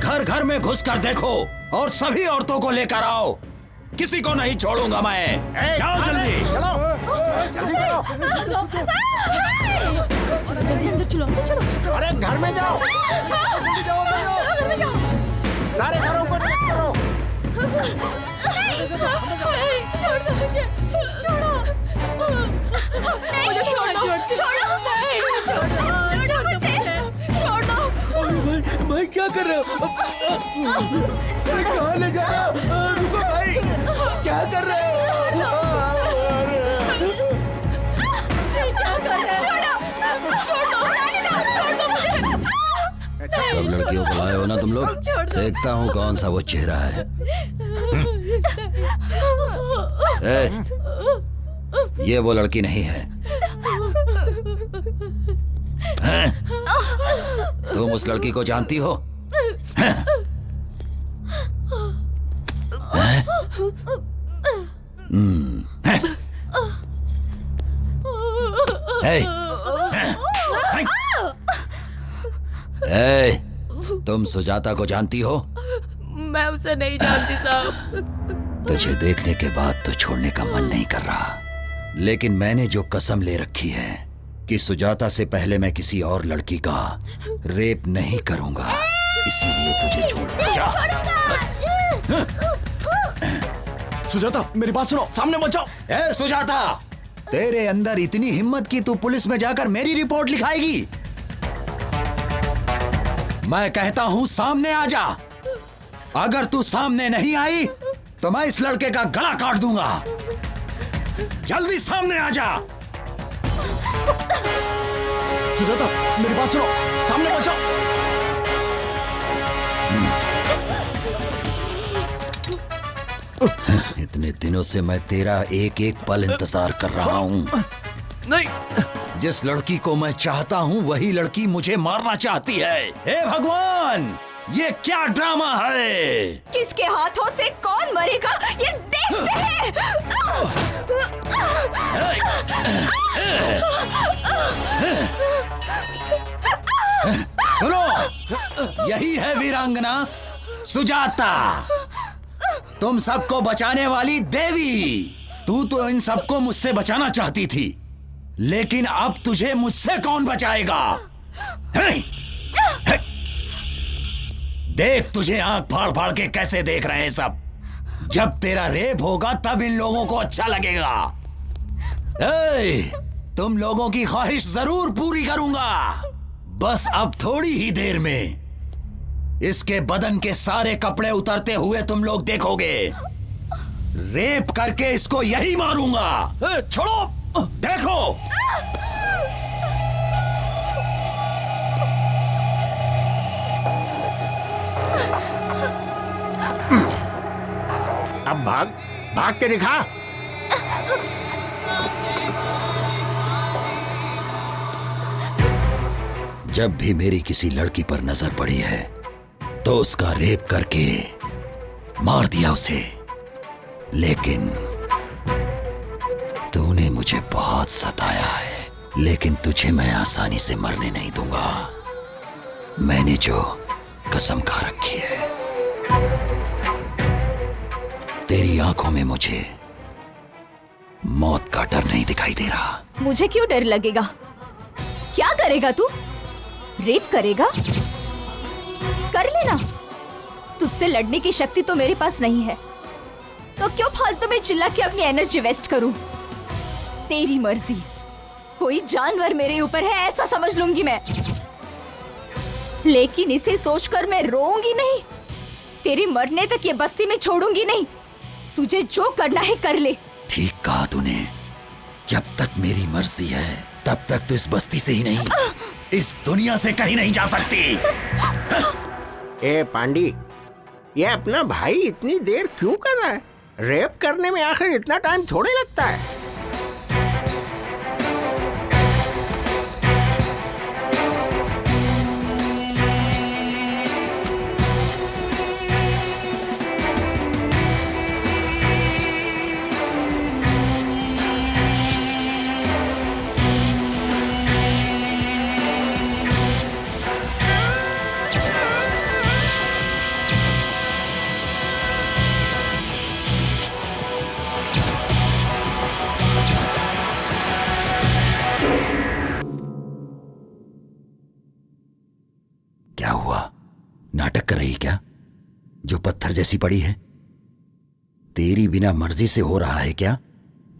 घर घर में घुस कर देखो और सभी औरतों को लेकर आओ। किसी को नहीं छोड़ूंगा मैं। जाओ जल्दी। चलो जल्दी करो। जल्दी अंदर चलो, अंदर चलो। अरे घर में जाओ, जल्दी जाओ, घर में जाओ। सारे घरों को चेक करो। छोड़ दो मुझे, छोड़ो मुझे, छोड़ो मुझे, छोड़ दो। भाई क्या कर रहे हो? कहाँ ले जा रहे हो? रुको भाई, क्या कर रहे हो? सब लड़कियों को लाए हो ना तुम लोग? देखता हूँ कौन सा वो चेहरा है। ये वो लड़की नहीं है। तुम उस लड़की को जानती हो? तुम सुजाता को जानती हो? मैं उसे नहीं जानती साहब। तुझे देखने के बाद तो छोड़ने का मन नहीं कर रहा, लेकिन मैंने जो कसम ले रखी है कि सुजाता से पहले मैं किसी और लड़की का रेप नहीं करूंगा, इसीलिए तुझे छोड़ जा। सुजाता मेरी बात सुनो, सामने मत जाओ। ए सुजाता, तेरे अंदर इतनी हिम्मत कि तू पुलिस में जाकर मेरी रिपोर्ट लिखाएगी? मैं कहता हूं सामने आ जा। अगर तू सामने नहीं आई तो मैं इस लड़के का गला काट दूंगा। जल्दी सामने आ जा। सुजाता, मेरी बात सुनो, सामने पहुंचो। इतने दिनों से मैं तेरा एक एक पल इंतजार कर रहा हूँ। नहीं, जिस लड़की को मैं चाहता हूँ वही लड़की मुझे मारना चाहती है। हे भगवान, ये क्या ड्रामा है? किसके हाथों से कौन मरेगा ये देखते हैं। सुनो, यही है वीरांगना सुजाता, तुम सबको बचाने वाली देवी। तू तो इन सबको मुझसे बचाना चाहती थी, लेकिन अब तुझे मुझसे कौन बचाएगा? देख, तुझे आंख फाड़ फाड़ के कैसे देख रहे हैं सब। जब तेरा रेप होगा तब इन लोगों को अच्छा लगेगा। तुम लोगों की ख्वाहिश जरूर पूरी करूंगा। बस अब थोड़ी ही देर में इसके बदन के सारे कपड़े उतरते हुए तुम लोग देखोगे। रेप करके इसको यही मारूंगा। छोड़ो, देखो। अब भाग, भाग के दिखा। जब भी मेरी किसी लड़की पर नजर पड़ी है तो उसका रेप करके मार दिया उसे, लेकिन तूने मुझे बहुत सताया है। लेकिन तुझे मैं आसानी से मरने नहीं दूंगा। मैंने जो कसम खा रखी है। तेरी आंखों में मुझे मौत का डर नहीं दिखाई दे रहा। मुझे क्यों डर लगेगा? क्या करेगा तू? रेप करेगा? कर लेना। तुझसे लड़ने की शक्ति तो मेरे पास नहीं है, तो क्यों फालतू में चिल्ला के अपनी एनर्जी वेस्ट करूं? तेरी मर्जी। कोई जानवर मेरे ऊपर है ऐसा समझ लूंगी मैं, लेकिन इसे सोचकर मैं रोऊंगी नहीं। तेरे मरने तक ये बस्ती में छोड़ूंगी नहीं। तुझे जो करना है कर ले। ठीक कहा तूने। जब तक मेरी मर्जी है तब तक तो इस बस्ती से ही नहीं, इस दुनिया से कहीं नहीं जा सकती। ए पांडी, ये अपना भाई इतनी देर क्यों कर रहा है? रेप करने में आखिर इतना टाइम थोड़े लगता है। क्या हुआ? नाटक कर रही क्या? जो पत्थर जैसी पड़ी है, तेरी बिना मर्जी से हो रहा है क्या?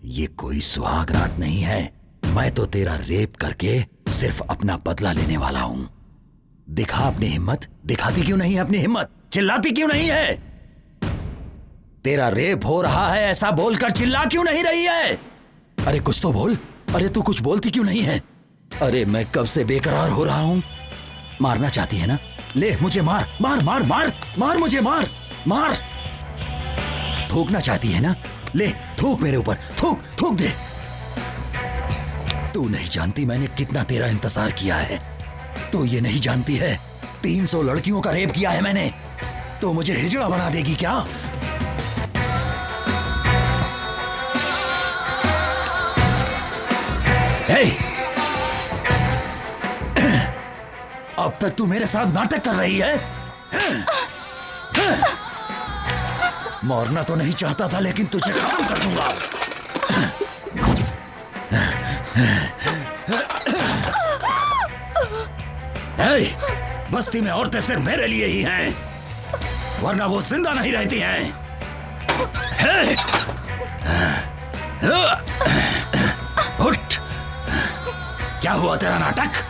ये कोई सुहाग रात नहीं है। मैं तो तेरा रेप करके सिर्फ अपना बदला लेने वाला हूं। दिखा अपनी हिम्मत। दिखाती क्यों नहीं है अपनी हिम्मत? चिल्लाती क्यों नहीं है? तेरा रेप हो रहा है ऐसा बोलकर चिल्ला क्यों नहीं रही है? अरे कुछ तो बोल। अरे तू कुछ बोलती क्यों नहीं है? अरे मैं कब से बेकरार हो रहा हूं। मारना चाहती है ना? ले मुझे मार मार मार मार मार, मुझे मार मार। थूकना चाहती है ना? ले थूक मेरे ऊपर, थूक थूक दे। तू नहीं जानती मैंने कितना तेरा इंतजार किया है। तू ये नहीं जानती है 300 लड़कियों का रेप किया है मैंने। तो मुझे हिजड़ा बना देगी क्या? हे! अब तक तू मेरे साथ नाटक कर रही है। मरना तो नहीं चाहता था, लेकिन तुझे खत्म कर दूंगा। बस्ती में औरतें सिर्फ मेरे लिए ही हैं, वरना वो जिंदा नहीं रहती हैं। उठ! क्या हुआ तेरा नाटक?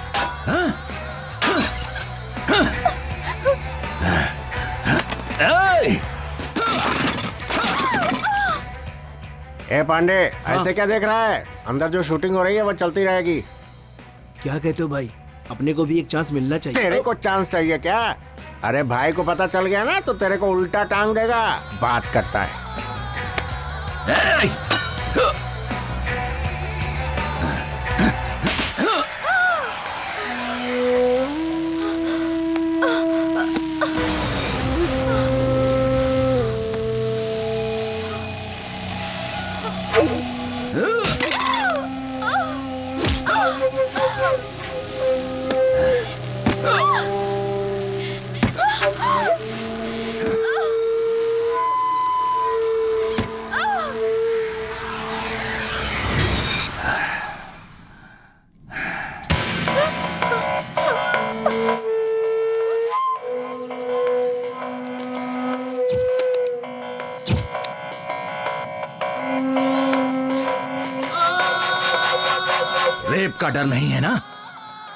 ए पांडे, ऐसे क्या देख रहा है? अंदर जो शूटिंग हो रही है वो चलती रहेगी। क्या कहते हो भाई? अपने को भी एक चांस मिलना चाहिए। तेरे को चांस चाहिए क्या? अरे भाई को पता चल गया ना तो तेरे को उल्टा टांग देगा। बात करता है। रेप का डर नहीं है ना?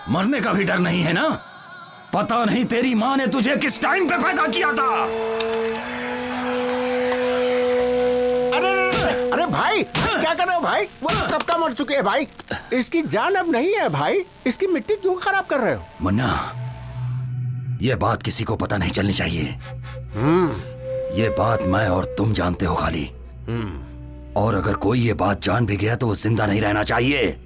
मरने का भी डर नहीं है ना? पता नहीं तेरी माँ ने तुझे किस टाइम पे पैदा किया था। अरे भाई क्या कर रहे हो भाई? वो सबका मर चुके हैं भाई। इसकी जान अब नहीं है भाई। इसकी मिट्टी क्यों खराब कर रहे हो? मुन्ना, ये बात किसी को पता नहीं चलनी चाहिए। ये बात मैं और तुम जानते हो खाली। और अगर कोई ये बात जान भी गया तो वो जिंदा नहीं रहना चाहिए।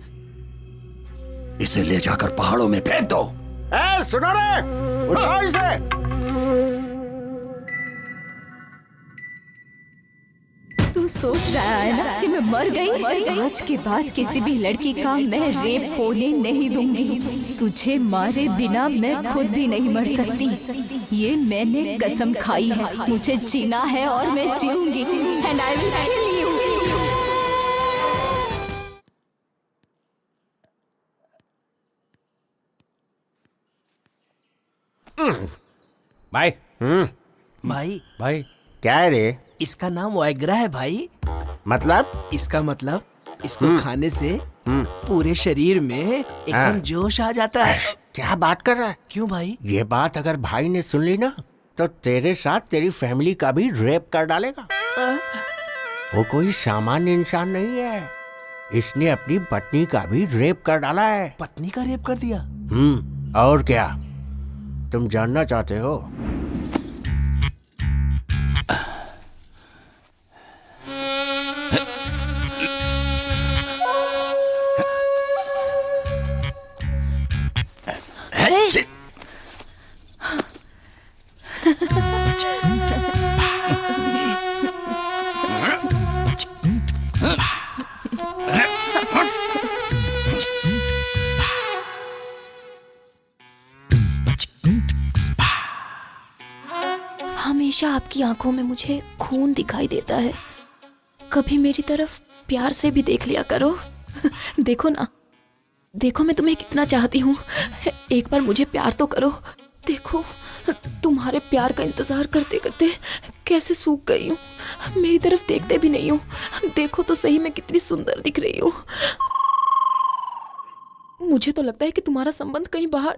इसे ले जाकर पहाड़ों में फेंक दो। सुनो रे, उठाओ इसे। तू सोच रहा है ना कि मैं मर गई? आज के बाद किसी भी लड़की का मैं रेप होने नहीं दूंगी। तुझे मारे बिना मैं खुद भी नहीं मर सकती। ये मैंने कसम खाई है। मुझे जीना है और मैं जीऊंगी। And I will kill you. भाई भाई भाई क्या है रे? इसका नाम वाइग्रा है भाई। मतलब? इसका मतलब इसको खाने से पूरे शरीर में एकदम जोश आ जाता है। क्या बात कर रहा है? क्यों भाई? ये बात अगर भाई ने सुन ली ना तो तेरे साथ तेरी फैमिली का भी रेप कर डालेगा। वो कोई सामान्य इंसान नहीं है। इसने अपनी पत्नी का भी रेप कर डाला है। पत्नी का रेप कर दिया? और क्या तुम जानना चाहते हो? हमेशा आपकी आंखों में मुझे खून दिखाई देता है। कभी मेरी तरफ प्यार से भी देख लिया करो। देखो ना, देखो मैं तुम्हें कितना चाहती हूँ। एक बार मुझे प्यार तो करो। देखो तुम्हारे प्यार का इंतजार करते करते कैसे सूख गई हूँ। मेरी तरफ देखते भी नहीं हूँ। देखो तो सही मैं कितनी सुंदर दिख रही हूँ। मुझे तो लगता है कि तुम्हारा संबंध कहीं बाहर।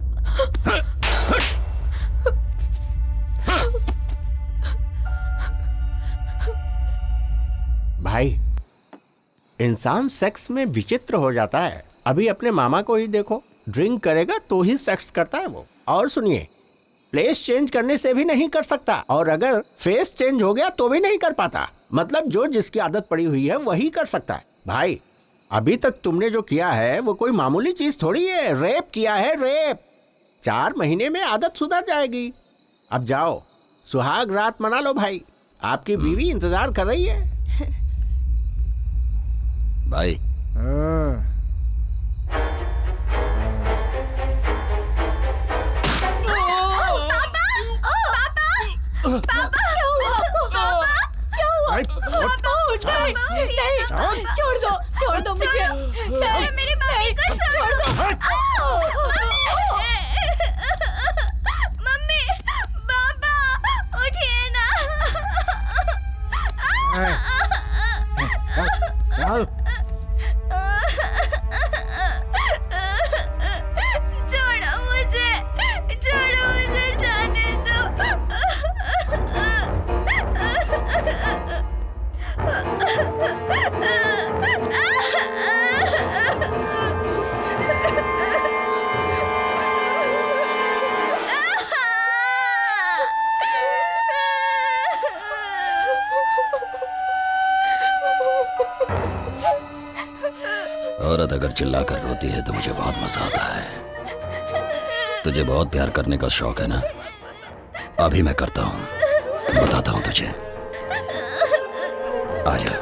भाई इंसान सेक्स में विचित्र हो जाता है। अभी अपने मामा को ही देखो, ड्रिंक करेगा तो ही सेक्स करता है वो। और सुनिए, प्लेस चेंज करने से भी नहीं कर सकता, और अगर फेस चेंज हो गया तो भी नहीं कर पाता। मतलब जो जिसकी आदत पड़ी हुई है वही कर सकता है। भाई अभी तक तुमने जो किया है वो कोई मामूली चीज थोड़ी है। रेप किया है, रेप। 4 महीने में आदत सुधर जाएगी। अब जाओ सुहाग रात मना लो भाई। आपकी बीवी इंतजार कर रही है। भाई छोड़ दो मुझे। मेरी मम्मी को छोड़ दो। मम्मी, पापा, उठिए ना। चल। छोड़ो मुझे जाने दो। औरत अगर चिल्लाकर रोती है तो मुझे बहुत मजा आता है। तुझे बहुत प्यार करने का शौक है ना? अभी मैं करता हूँ, बताता हूँ तुझे। आजा।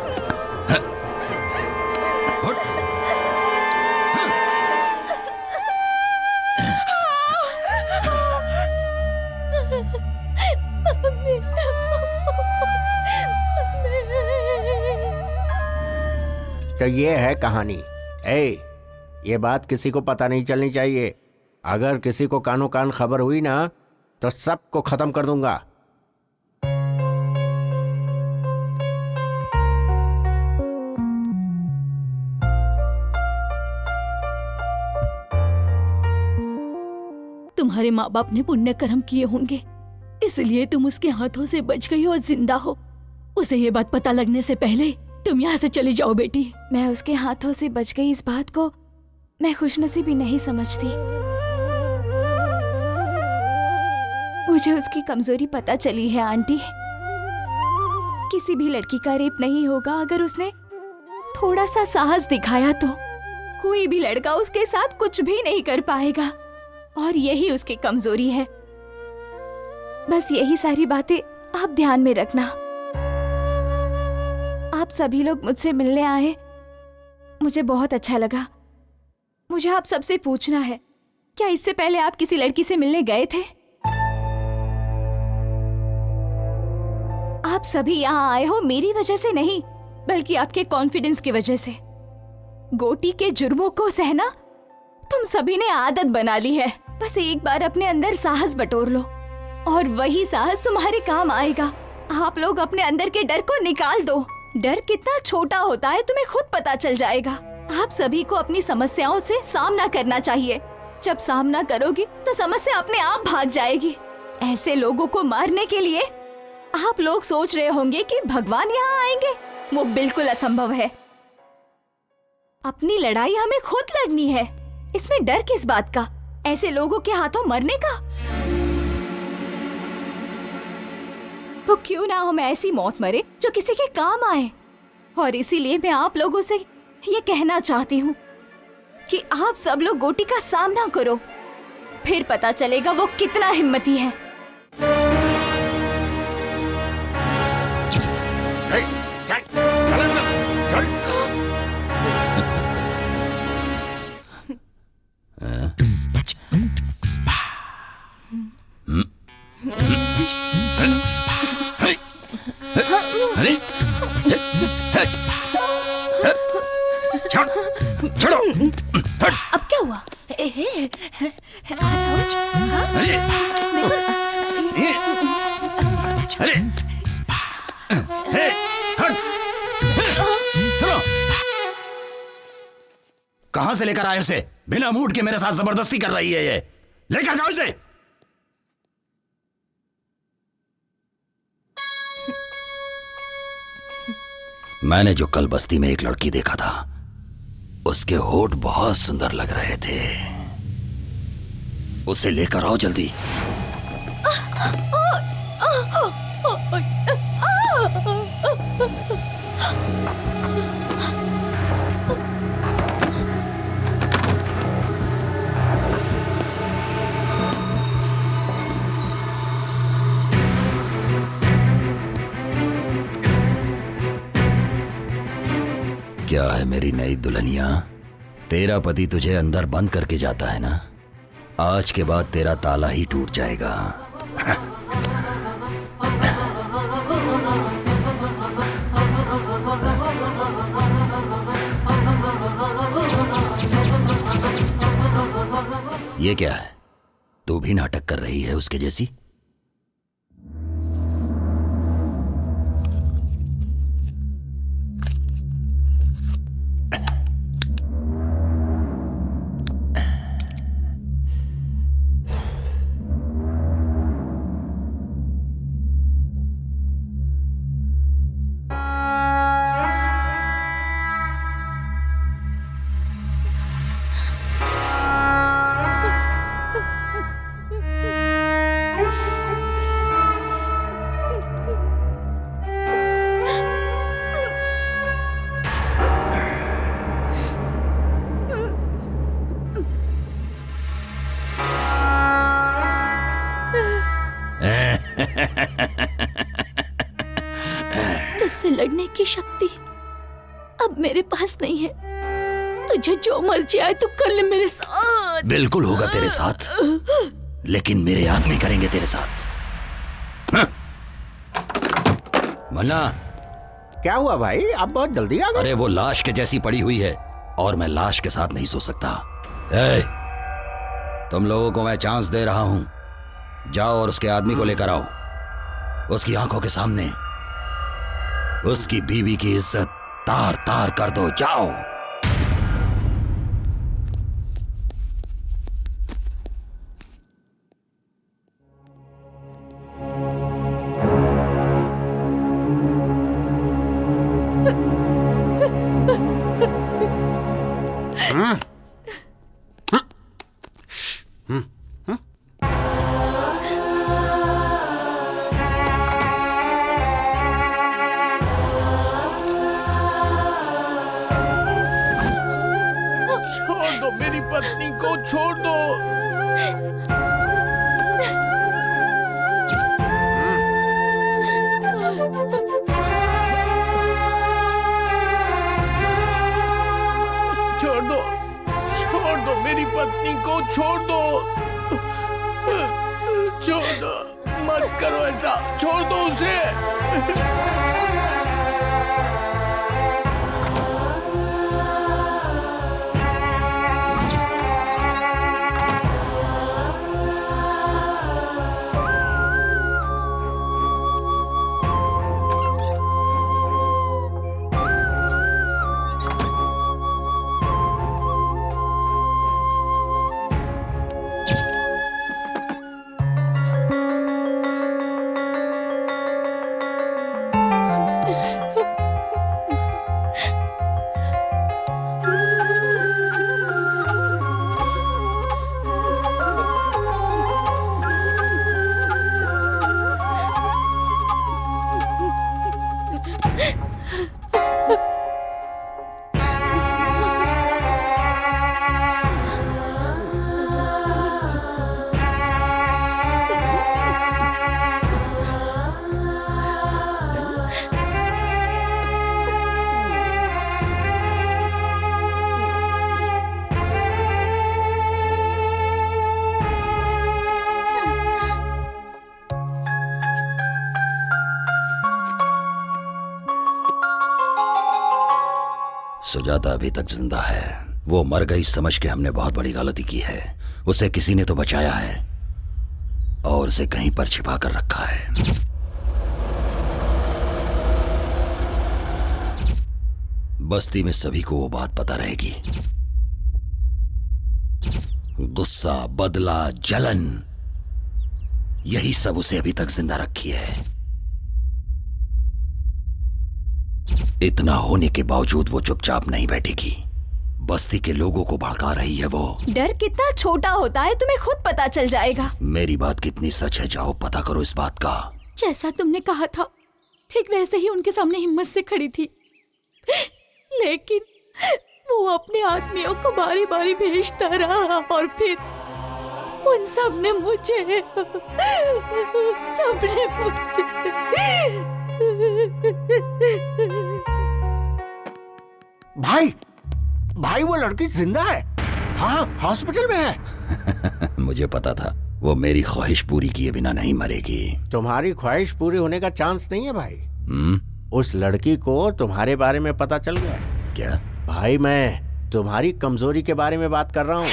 तो ये है कहानी। ये बात किसी को पता नहीं चलनी चाहिए। अगर किसी को कानो कान खबर हुई ना तो सबको खत्म कर दूंगा। तुम्हारे माँ बाप ने पुण्य कर्म किए होंगे, इसलिए तुम उसके हाथों से बच गई और जिंदा हो। उसे ये बात पता लगने से पहले तुम यहाँ से चली जाओ बेटी। मैं उसके हाथों से बच गई इस बात को मैं खुशनसीबी नहीं समझती। मुझे उसकी कमजोरी पता चली है आंटी। किसी भी लड़की का रेप नहीं होगा अगर उसने थोड़ा सा साहस दिखाया तो कोई भी लड़का उसके साथ कुछ भी नहीं कर पाएगा, और यही उसकी कमजोरी है। बस यही सारी बातें आप ध्यान में रखना। आप सभी लोग मुझसे मिलने आए, मुझे बहुत अच्छा लगा। मुझे आप सबसे पूछना है, क्या इससे पहले आप किसी लड़की से मिलने गए थे? आप सभी यहाँ आए हो मेरी वजह से नहीं, बल्कि आपके कॉन्फिडेंस की वजह से। गोटी के जुर्मों को सहना तुम सभी ने आदत बना ली है। बस एक बार अपने अंदर साहस बटोर लो और वही साहस तुम्हारे काम आएगा। आप लोग अपने अंदर के डर को निकाल दो। डर कितना छोटा होता है तुम्हें खुद पता चल जाएगा। आप सभी को अपनी समस्याओं से सामना करना चाहिए। जब सामना करोगी तो समस्या अपने आप भाग जाएगी। ऐसे लोगों को मारने के लिए आप लोग सोच रहे होंगे कि भगवान यहाँ आएंगे, वो बिल्कुल असंभव है। अपनी लड़ाई हमें खुद लड़नी है, इसमें डर किस बात का? ऐसे लोगों के हाथों मरने का? तो क्यों ना हम ऐसी मौत मरे जो किसी के काम आए। और इसीलिए मैं आप लोगों से ये कहना चाहती हूँ कि आप सब लोग गोटी का सामना करो, फिर पता चलेगा वो कितना हिम्मती है। छोड़ो। अब क्या हुआ? चलो। कहां से लेकर आए उसे? बिना मूड के मेरे साथ जबरदस्ती कर रही है ये। लेकर जाओ इसे। मैंने जो कल बस्ती में एक लड़की देखा था, उसके होठ बहुत सुंदर लग रहे थे। उसे लेकर आओ जल्दी। क्या है मेरी नई दुल्हनिया? तेरा पति तुझे अंदर बंद करके जाता है ना? आज के बाद तेरा ताला ही टूट जाएगा। ये क्या है? तू भी नाटक कर रही है उसके जैसी? लड़ने की शक्ति अब मेरे पास नहीं है। तुझे जो मर्जी आए तो कर ले मेरे साथ। बिल्कुल होगा तेरे साथ, लेकिन मेरे आदमी करेंगे तेरे साथ। मन्ना, क्या हुआ भाई, आप बहुत जल्दी आ गए? अरे वो लाश के जैसी पड़ी हुई है और मैं लाश के साथ नहीं सो सकता। ए, तुम लोगों को मैं चांस दे रहा हूं, जाओ और उसके आदमी को लेकर आओ। उसकी आंखों के सामने उसकी बीवी की इज्जत तार तार कर दो, जाओ। छोड़ दो मेरी पत्नी को, छोड़ दो। छोड़ दो मेरी पत्नी को, छोड़ दो। छोड़ दो, मत करो ऐसा, छोड़ दो उसे। सुजाता अभी तक जिंदा है। वो मर गई समझ के हमने बहुत बड़ी गलती की है। उसे किसी ने तो बचाया है और उसे कहीं पर छिपा कर रखा है। बस्ती में सभी को वो बात पता रहेगी। गुस्सा, बदला, जलन, यही सब उसे अभी तक जिंदा रखी है। इतना होने के बावजूद वो चुपचाप नहीं बैठेगी। बस्ती के लोगों को भड़का रही है वो। डर कितना छोटा होता है तुम्हें खुद पता चल जाएगा। मेरी बात कितनी सच है, जाओ पता करो इस बात का। जैसा तुमने कहा था ठीक वैसे ही उनके सामने हिम्मत से खड़ी थी, लेकिन वो अपने आदमियों को बारी बारी भेजता रहा और फिर उन सब ने मुझे भाई वो लड़की जिंदा है। हाँ, हॉस्पिटल में है। मुझे पता था वो मेरी ख्वाहिश पूरी किए बिना नहीं मरेगी। तुम्हारी ख्वाहिश पूरी होने का चांस नहीं है भाई। उस लड़की को तुम्हारे बारे में पता चल गया है। क्या? भाई मैं तुम्हारी कमजोरी के बारे में बात कर रहा हूँ।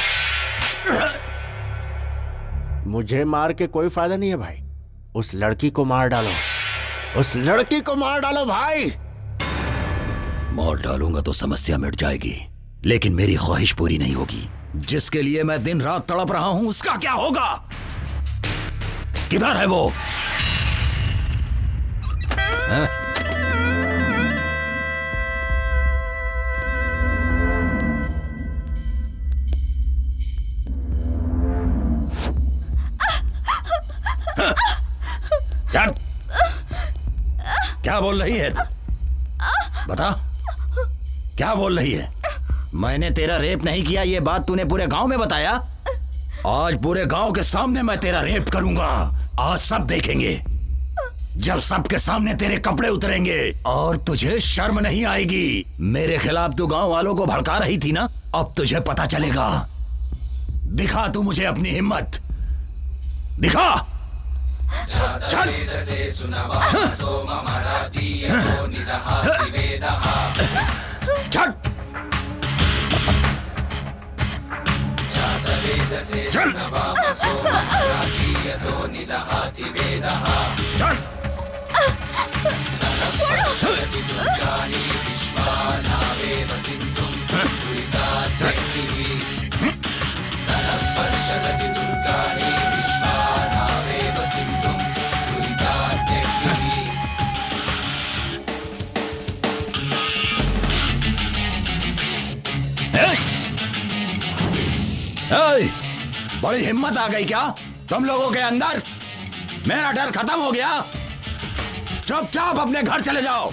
मुझे मार के कोई फायदा नहीं है भाई। उस लड़की को मार डालो, उस लड़की को मार डालो भाई। मार डालूंगा तो समस्या मिट जाएगी, लेकिन मेरी ख्वाहिश पूरी नहीं होगी। जिसके लिए मैं दिन रात तड़प रहा हूं उसका क्या होगा? किधर है वो? क्या बोल रही है? बता, क्या बोल रही है? मैंने तेरा रेप नहीं किया, ये बात तूने पूरे गांव में बताया। आज पूरे गांव के सामने मैं तेरा रेप करूंगा। आज सब देखेंगे। जब सबके सामने तेरे कपड़े उतरेंगे और तुझे शर्म नहीं आएगी। मेरे खिलाफ तू गांव वालों को भड़का रही थी ना, अब तुझे पता चलेगा। दिखा तू मुझे अपनी हिम्मत, दिखा। चल। चल। चल। चल। बड़ी हिम्मत आ गई क्या तुम लोगों के अंदर? मेरा डर खत्म हो गया। चुपचाप अपने घर चले जाओ,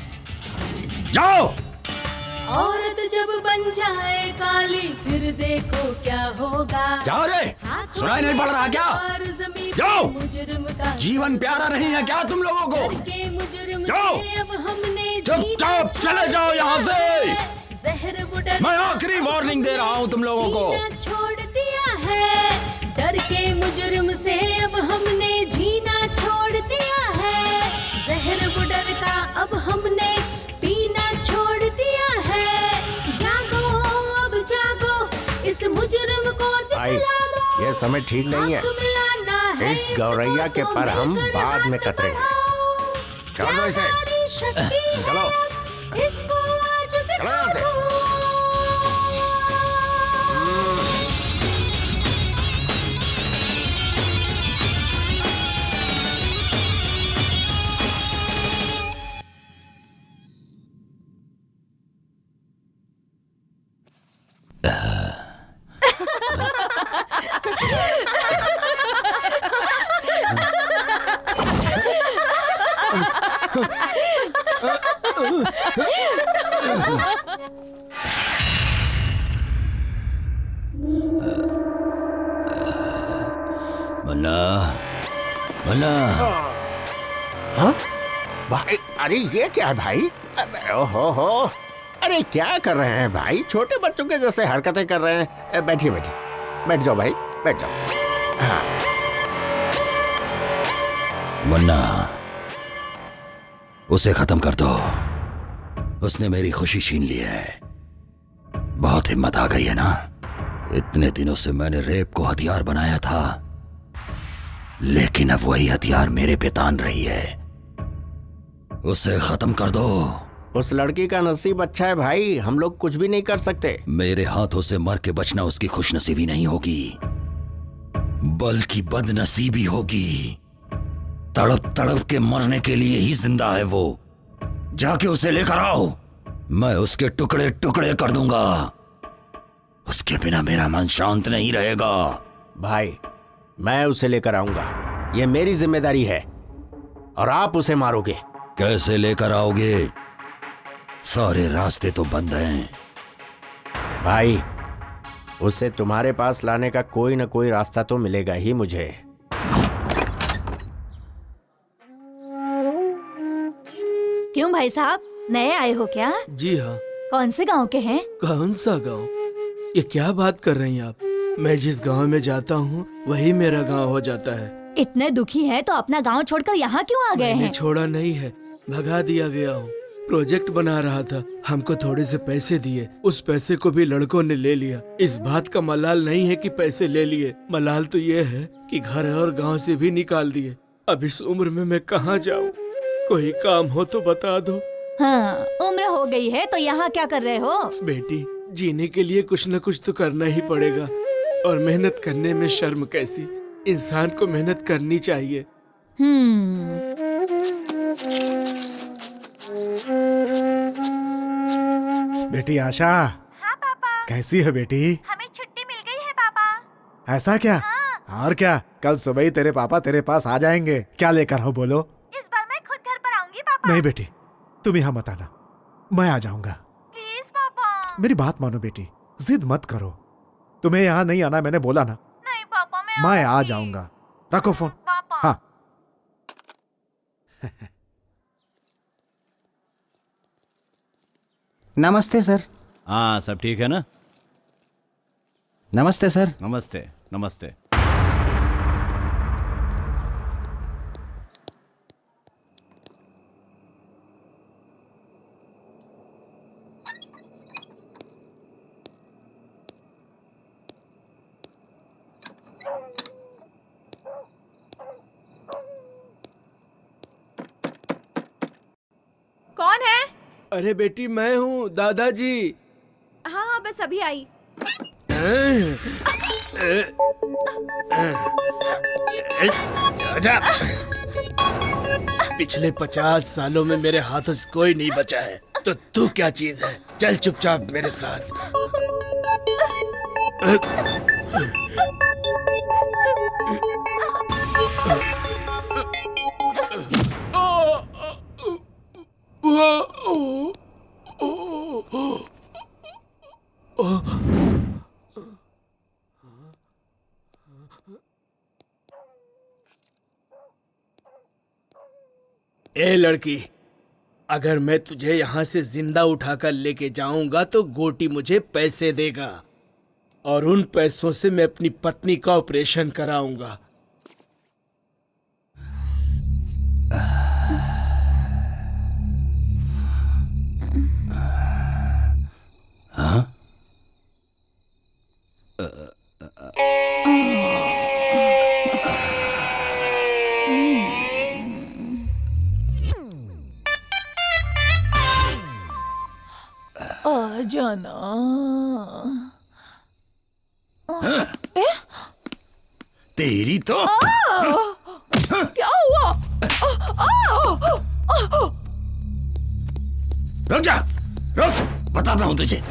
जाओ। औरत जब बन जाए काली फिर देखो क्या होगा। जाओ रे, सुनाई नहीं पड़ रहा क्या? जाओ। जीवन प्यारा नहीं है क्या तुम लोगों को? जाओ, चुपचाप चले जाओ यहाँ से। मैं आखिरी वार्निंग दे रहा हूँ तुम लोगों को। छोड़ दिया है डर के मुजरिम से, अब हमने जीना छोड़ दिया है। जहर बुडर का अब हमने पीना छोड़ दिया है। जागो अब जागो, इस मुजरिम को दिखला दो। ये समय ठीक नहीं है। इस गौरैया के पर हम बाद में कतरेंगे। छोड़ दो इसे। चलो, इसको आज चलो यहाँ से। मन्ना, मन्ना। हाँ भाई, अरे ये क्या है भाई? ओहो, अरे क्या कर रहे हैं भाई? छोटे बच्चों के जैसे हरकतें कर रहे हैं। बैठिए बैठिए, बैठ जाओ भाई, बैठ जाओ। हाँ। मन्ना, उसे खत्म कर दो। उसने मेरी खुशी छीन ली है। बहुत हिम्मत आ गई है ना? इतने दिनों से मैंने रेप को हथियार बनाया था, लेकिन अब वही हथियार मेरे पे तान रही है। उसे खत्म कर दो। उस लड़की का नसीब अच्छा है भाई, हम लोग कुछ भी नहीं कर सकते। मेरे हाथों से मर के बचना उसकी खुशनसीबी नहीं होगी, बल्कि बदनसीबी होगी। तड़प तड़प के मरने के लिए ही जिंदा है वो। जाके उसे लेकर आओ, मैं उसके टुकड़े टुकड़े कर दूंगा। उसके बिना मेरा मन शांत नहीं रहेगा। भाई, मैं उसे लेकर आऊंगा, ये मेरी जिम्मेदारी है। और आप उसे मारोगे। कैसे लेकर आओगे? सारे रास्ते तो बंद हैं। भाई, उसे तुम्हारे पास लाने का कोई न कोई रास्ता तो मिलेगा ही मुझे। क्यों भाई साहब, नए आए हो क्या? जी हाँ। कौन से गांव के हैं? कौन सा गांव? ये क्या बात कर रही हैं आप? मैं जिस गांव में जाता हूँ वही मेरा गांव हो जाता है। इतने दुखी हैं तो अपना गांव छोड़कर यहाँ क्यों आ गए हैं? छोड़ा नहीं है, भगा दिया गया हूँ। प्रोजेक्ट बना रहा था, हमको थोड़े से पैसे दिए, उस पैसे को भी लड़कों ने ले लिया। इस बात का मलाल नहीं है कि पैसे ले लिए, मलाल तो ये है कि घर और गांव से भी निकाल दिए। अब इस उम्र में मैं कहाँ जाऊँ? कोई काम हो तो बता दो। हाँ, उम्र हो गई है तो यहाँ क्या कर रहे हो? बेटी, जीने के लिए कुछ न कुछ तो करना ही पड़ेगा, और मेहनत करने में शर्म कैसी? इंसान को मेहनत करनी चाहिए। बेटी आशा। हाँ पापा। कैसी है बेटी? हमें छुट्टी मिल गई है पापा। ऐसा क्या? हाँ। और क्या, कल सुबह ही तेरे पापा तेरे पास आ जाएंगे। क्या लेकर आओ बोलो? इस बार मैं खुद घर पर आऊंगी पापा। नहीं बेटी, तुम यहाँ मत आना, मैं आ जाऊंगा। प्लीज पापा। मेरी बात मानो बेटी, जिद मत करो। तुम्हें यहाँ नहीं आना मैंने बोला ना। नहीं पापा, मैं आ जाऊंगा। रखो फोन। पापा। हाँ। नमस्ते सर। हाँ, सब ठीक है ना? नमस्ते सर। नमस्ते नमस्ते। कौन है? अरे बेटी मैं हूँ, दादाजी। हाँ हाँ बस अभी आई। जा। पिछले 50 सालों में मेरे हाथों से कोई नहीं बचा है, तो तू क्या चीज है? चल चुपचाप मेरे साथ। ए लड़की, अगर मैं तुझे यहाँ से जिंदा उठाकर लेके जाऊंगा तो गोटी मुझे पैसे देगा और उन पैसों से मैं अपनी पत्नी का ऑपरेशन कराऊंगा। हाँ? आ जाना। तेरी तो क्या हुआ? रुक जा, रुक, बताता हूं तुझे।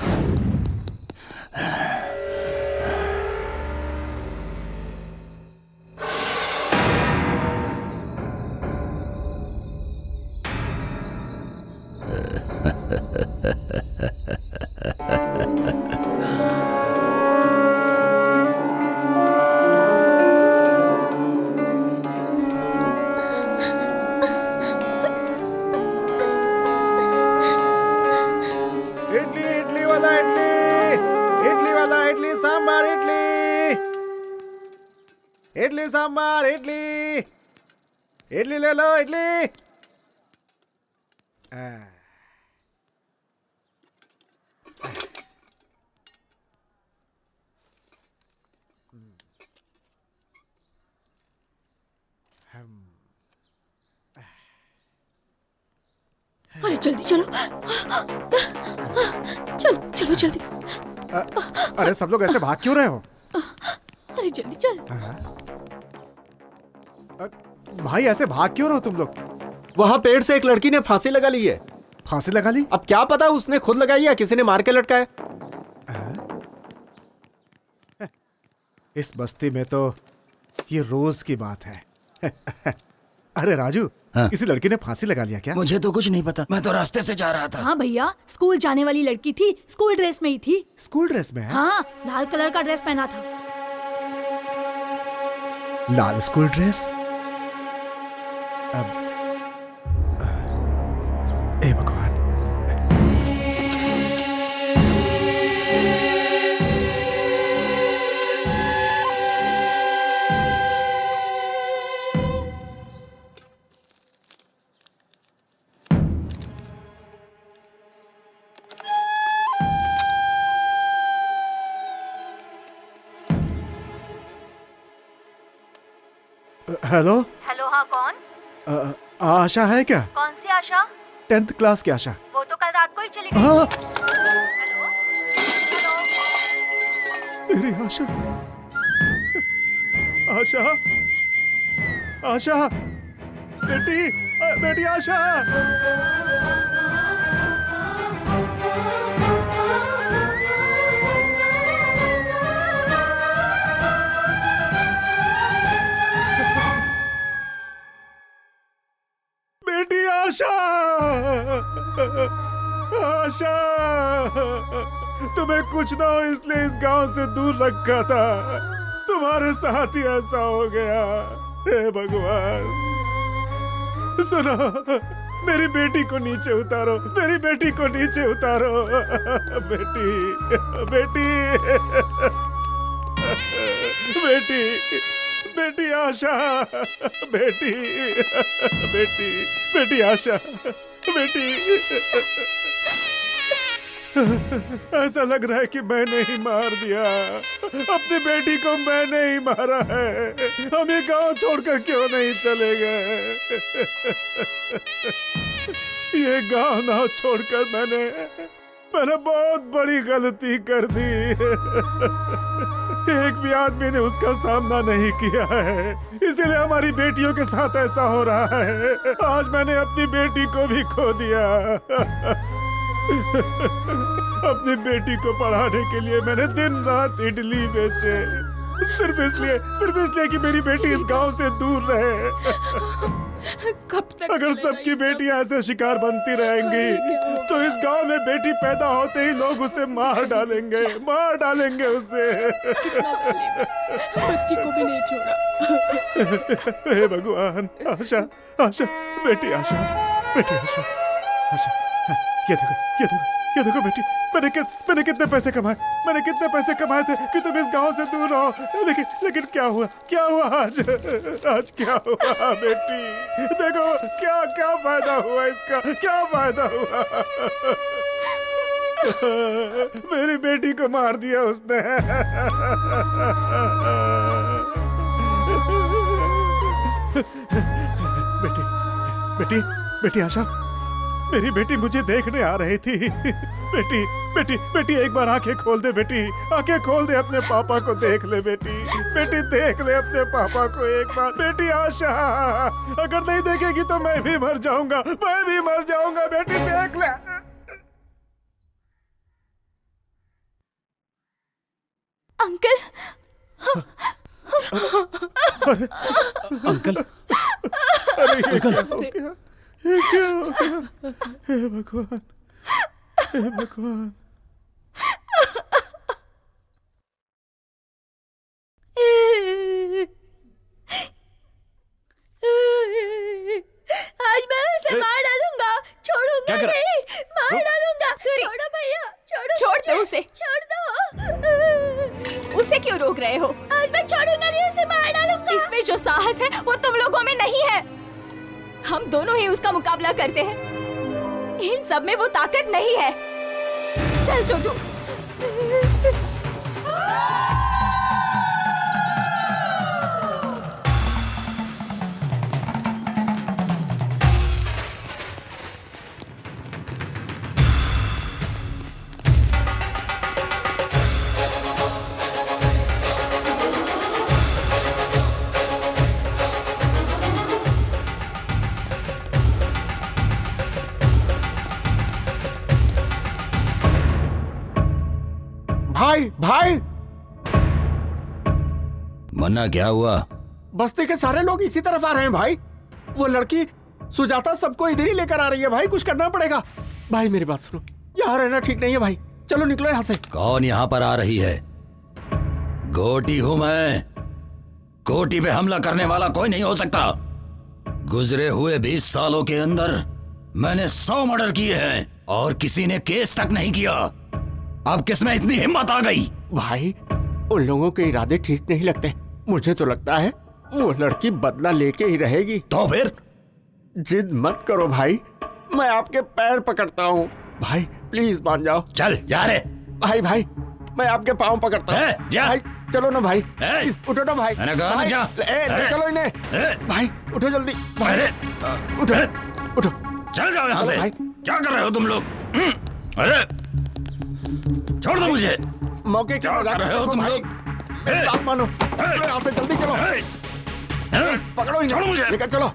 इडली वाला इडली सांबार इडली सांबार इडली ले लो इडली। अरे जल्दी चलो, चलो चलो जल्दी। अरे सब लोग ऐसे भाग क्यों रहे हो? अरे जल्दी चल। भाई ऐसे भाग क्यों रहे हो तुम लोग? वहाँ पेड़ से एक लड़की ने फांसी लगा ली है। फांसी लगा ली? अब क्या पता उसने खुद लगाई या किसी ने मार के लटकाया। इस बस्ती में तो ये रोज की बात है। अरे राजू, हाँ? किसी लड़की ने फांसी लगा लिया क्या? मुझे तो कुछ नहीं पता, मैं तो रास्ते से जा रहा था। हाँ भैया, स्कूल जाने वाली लड़की थी, स्कूल ड्रेस में ही थी। स्कूल ड्रेस में है? हाँ, लाल कलर का ड्रेस पहना था। लाल स्कूल ड्रेस? अब ए भगवान। हेलो हेलो, हाँ कौन? आशा है क्या? कौन सी आशा? 10th क्लास की आशा। वो तो कल रात को ही चली गई। हाँ। हेलो हेलो, मेरी आशा, आशा, आशा, बेटी आशा। बेटी आशा, आशा, तुम्हें कुछ ना हो इसलिए इस गांव से दूर रखा था, तुम्हारे साथ ही ऐसा हो गया। हे भगवान, सुनो, मेरी बेटी को नीचे उतारो, मेरी बेटी को नीचे उतारो। बेटी, बेटी, बेटी, बेटी आशा, बेटी, बेटी, बेटी आशा, बेटी। ऐसा लग रहा है कि मैंने ही मार दिया, अपनी बेटी को मैंने ही मारा है। हम ये गांव छोड़कर क्यों नहीं चले गए? ये गांव ना छोड़कर मैंने बहुत बड़ी गलती कर दी। एक भी आदमी ने उसका सामना नहीं किया है, इसीलिए हमारी बेटियों के साथ ऐसा हो रहा है। आज मैंने अपनी बेटी को भी खो दिया। अपनी बेटी को पढ़ाने के लिए मैंने दिन रात इडली बेचे, सिर्फ इसलिए कि मेरी बेटी इस गांव से दूर रहे। कब तक अगर सबकी बेटियां ऐसे शिकार बनती रहेंगी तो इस गांव में बेटी पैदा होते ही लोग उसे मार डालेंगे उसे। बच्ची को भी नहीं छोड़ा। हे भगवान, आशा, आशा, बेटी आशा, बेटी आशा, आशा, ये देखो बेटी, मैंने कितने पैसे कमाए थे कि तुम इस गांव से दूर रहो। लेकिन क्या हुआ आज क्या हुआ बेटी? देखो क्या फायदा हुआ इसका, क्या फायदा हुआ? मेरी बेटी को मार दिया उसने। बेटी आशा, मेरी बेटी मुझे देखने आ रही थी। बेटी एक बार आंखें खोल दे बेटी, आंखें खोल दे, अपने पापा को देख ले बेटी, देख ले अपने पापा को एक बार। बेटी आशा, अगर नहीं देखेगी तो मैं भी मर जाऊंगा, बेटी देख ले। अंकल, अंकल, अरे ये क्या हो गया? हे भगवान, हे भगवान। आज मैं उसे मार डालूंगा, छोड़ूंगा नहीं, मार डालूंगा। छोड़ो भैया, छोड़ दो उसे, छोड़ दो। उसे क्यों रोक रहे हो? आज मैं छोड़ूंगा नहीं, उसे मार डालूंगा। इसमें जो साहस है वो तुम लोगों में नहीं है। हम दोनों ही उसका मुकाबला करते हैं, इन सब में वो ताकत नहीं है। चल छोटू। भाई, मन्ना, क्या हुआ? बस्ती के सारे लोग इसी तरफ आ रहे हैं भाई। वो लड़की सुजाता सबको इधर ही लेकर आ रही है भाई, कुछ करना पड़ेगा। भाई मेरी बात सुनो, यहाँ रहना ठीक नहीं है भाई, चलो निकलो यहाँ से। कौन यहाँ पर आ रही है? गोटी हूं मैं। गोटी पे हमला करने वाला कोई नहीं हो सकता। गुजरे हुए 20 सालों के अंदर मैंने 100 मर्डर किए हैं और किसी ने केस तक नहीं किया। अब किसमें इतनी हिम्मत आ गई? भाई, उन लोगों के इरादे ठीक नहीं लगते। मुझे तो लगता है वो लड़की बदला लेके ही रहेगी। तो फिर? जिद मत करो भाई, मैं आपके पैर पकड़ता हूँ। भाई प्लीज मान जाओ। चल जा रे। भाई मैं आपके पाँव पकड़ता हूँ। जा। भाई चलो ना भाई, उठो ना भाई। मैंने कहा ना जा। ले चलो इन्हें। भाई उठो जल्दी। उठो। चल जाओ यहाँ से। क्या कर रहे हो तुम लोग? अरे छोड़ दो मुझे। मौके की क्या कर रहे हो तुम लोग? बात मानो, यहाँ से जल्दी चलो। पकड़ो इन्हें। छोड़ो मुझे। निकल चलो।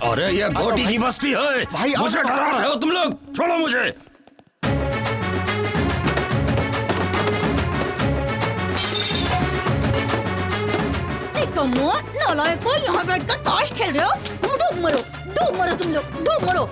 अरे ये गोटी की बस्ती है भाई, मुझे डरा रहे हो तुम लोग। छोड़ो मुझे। नालायकों, यहाँ बैठकर ताश खेल रहे हो? डूब मरो तुम लोग, डूब मरो।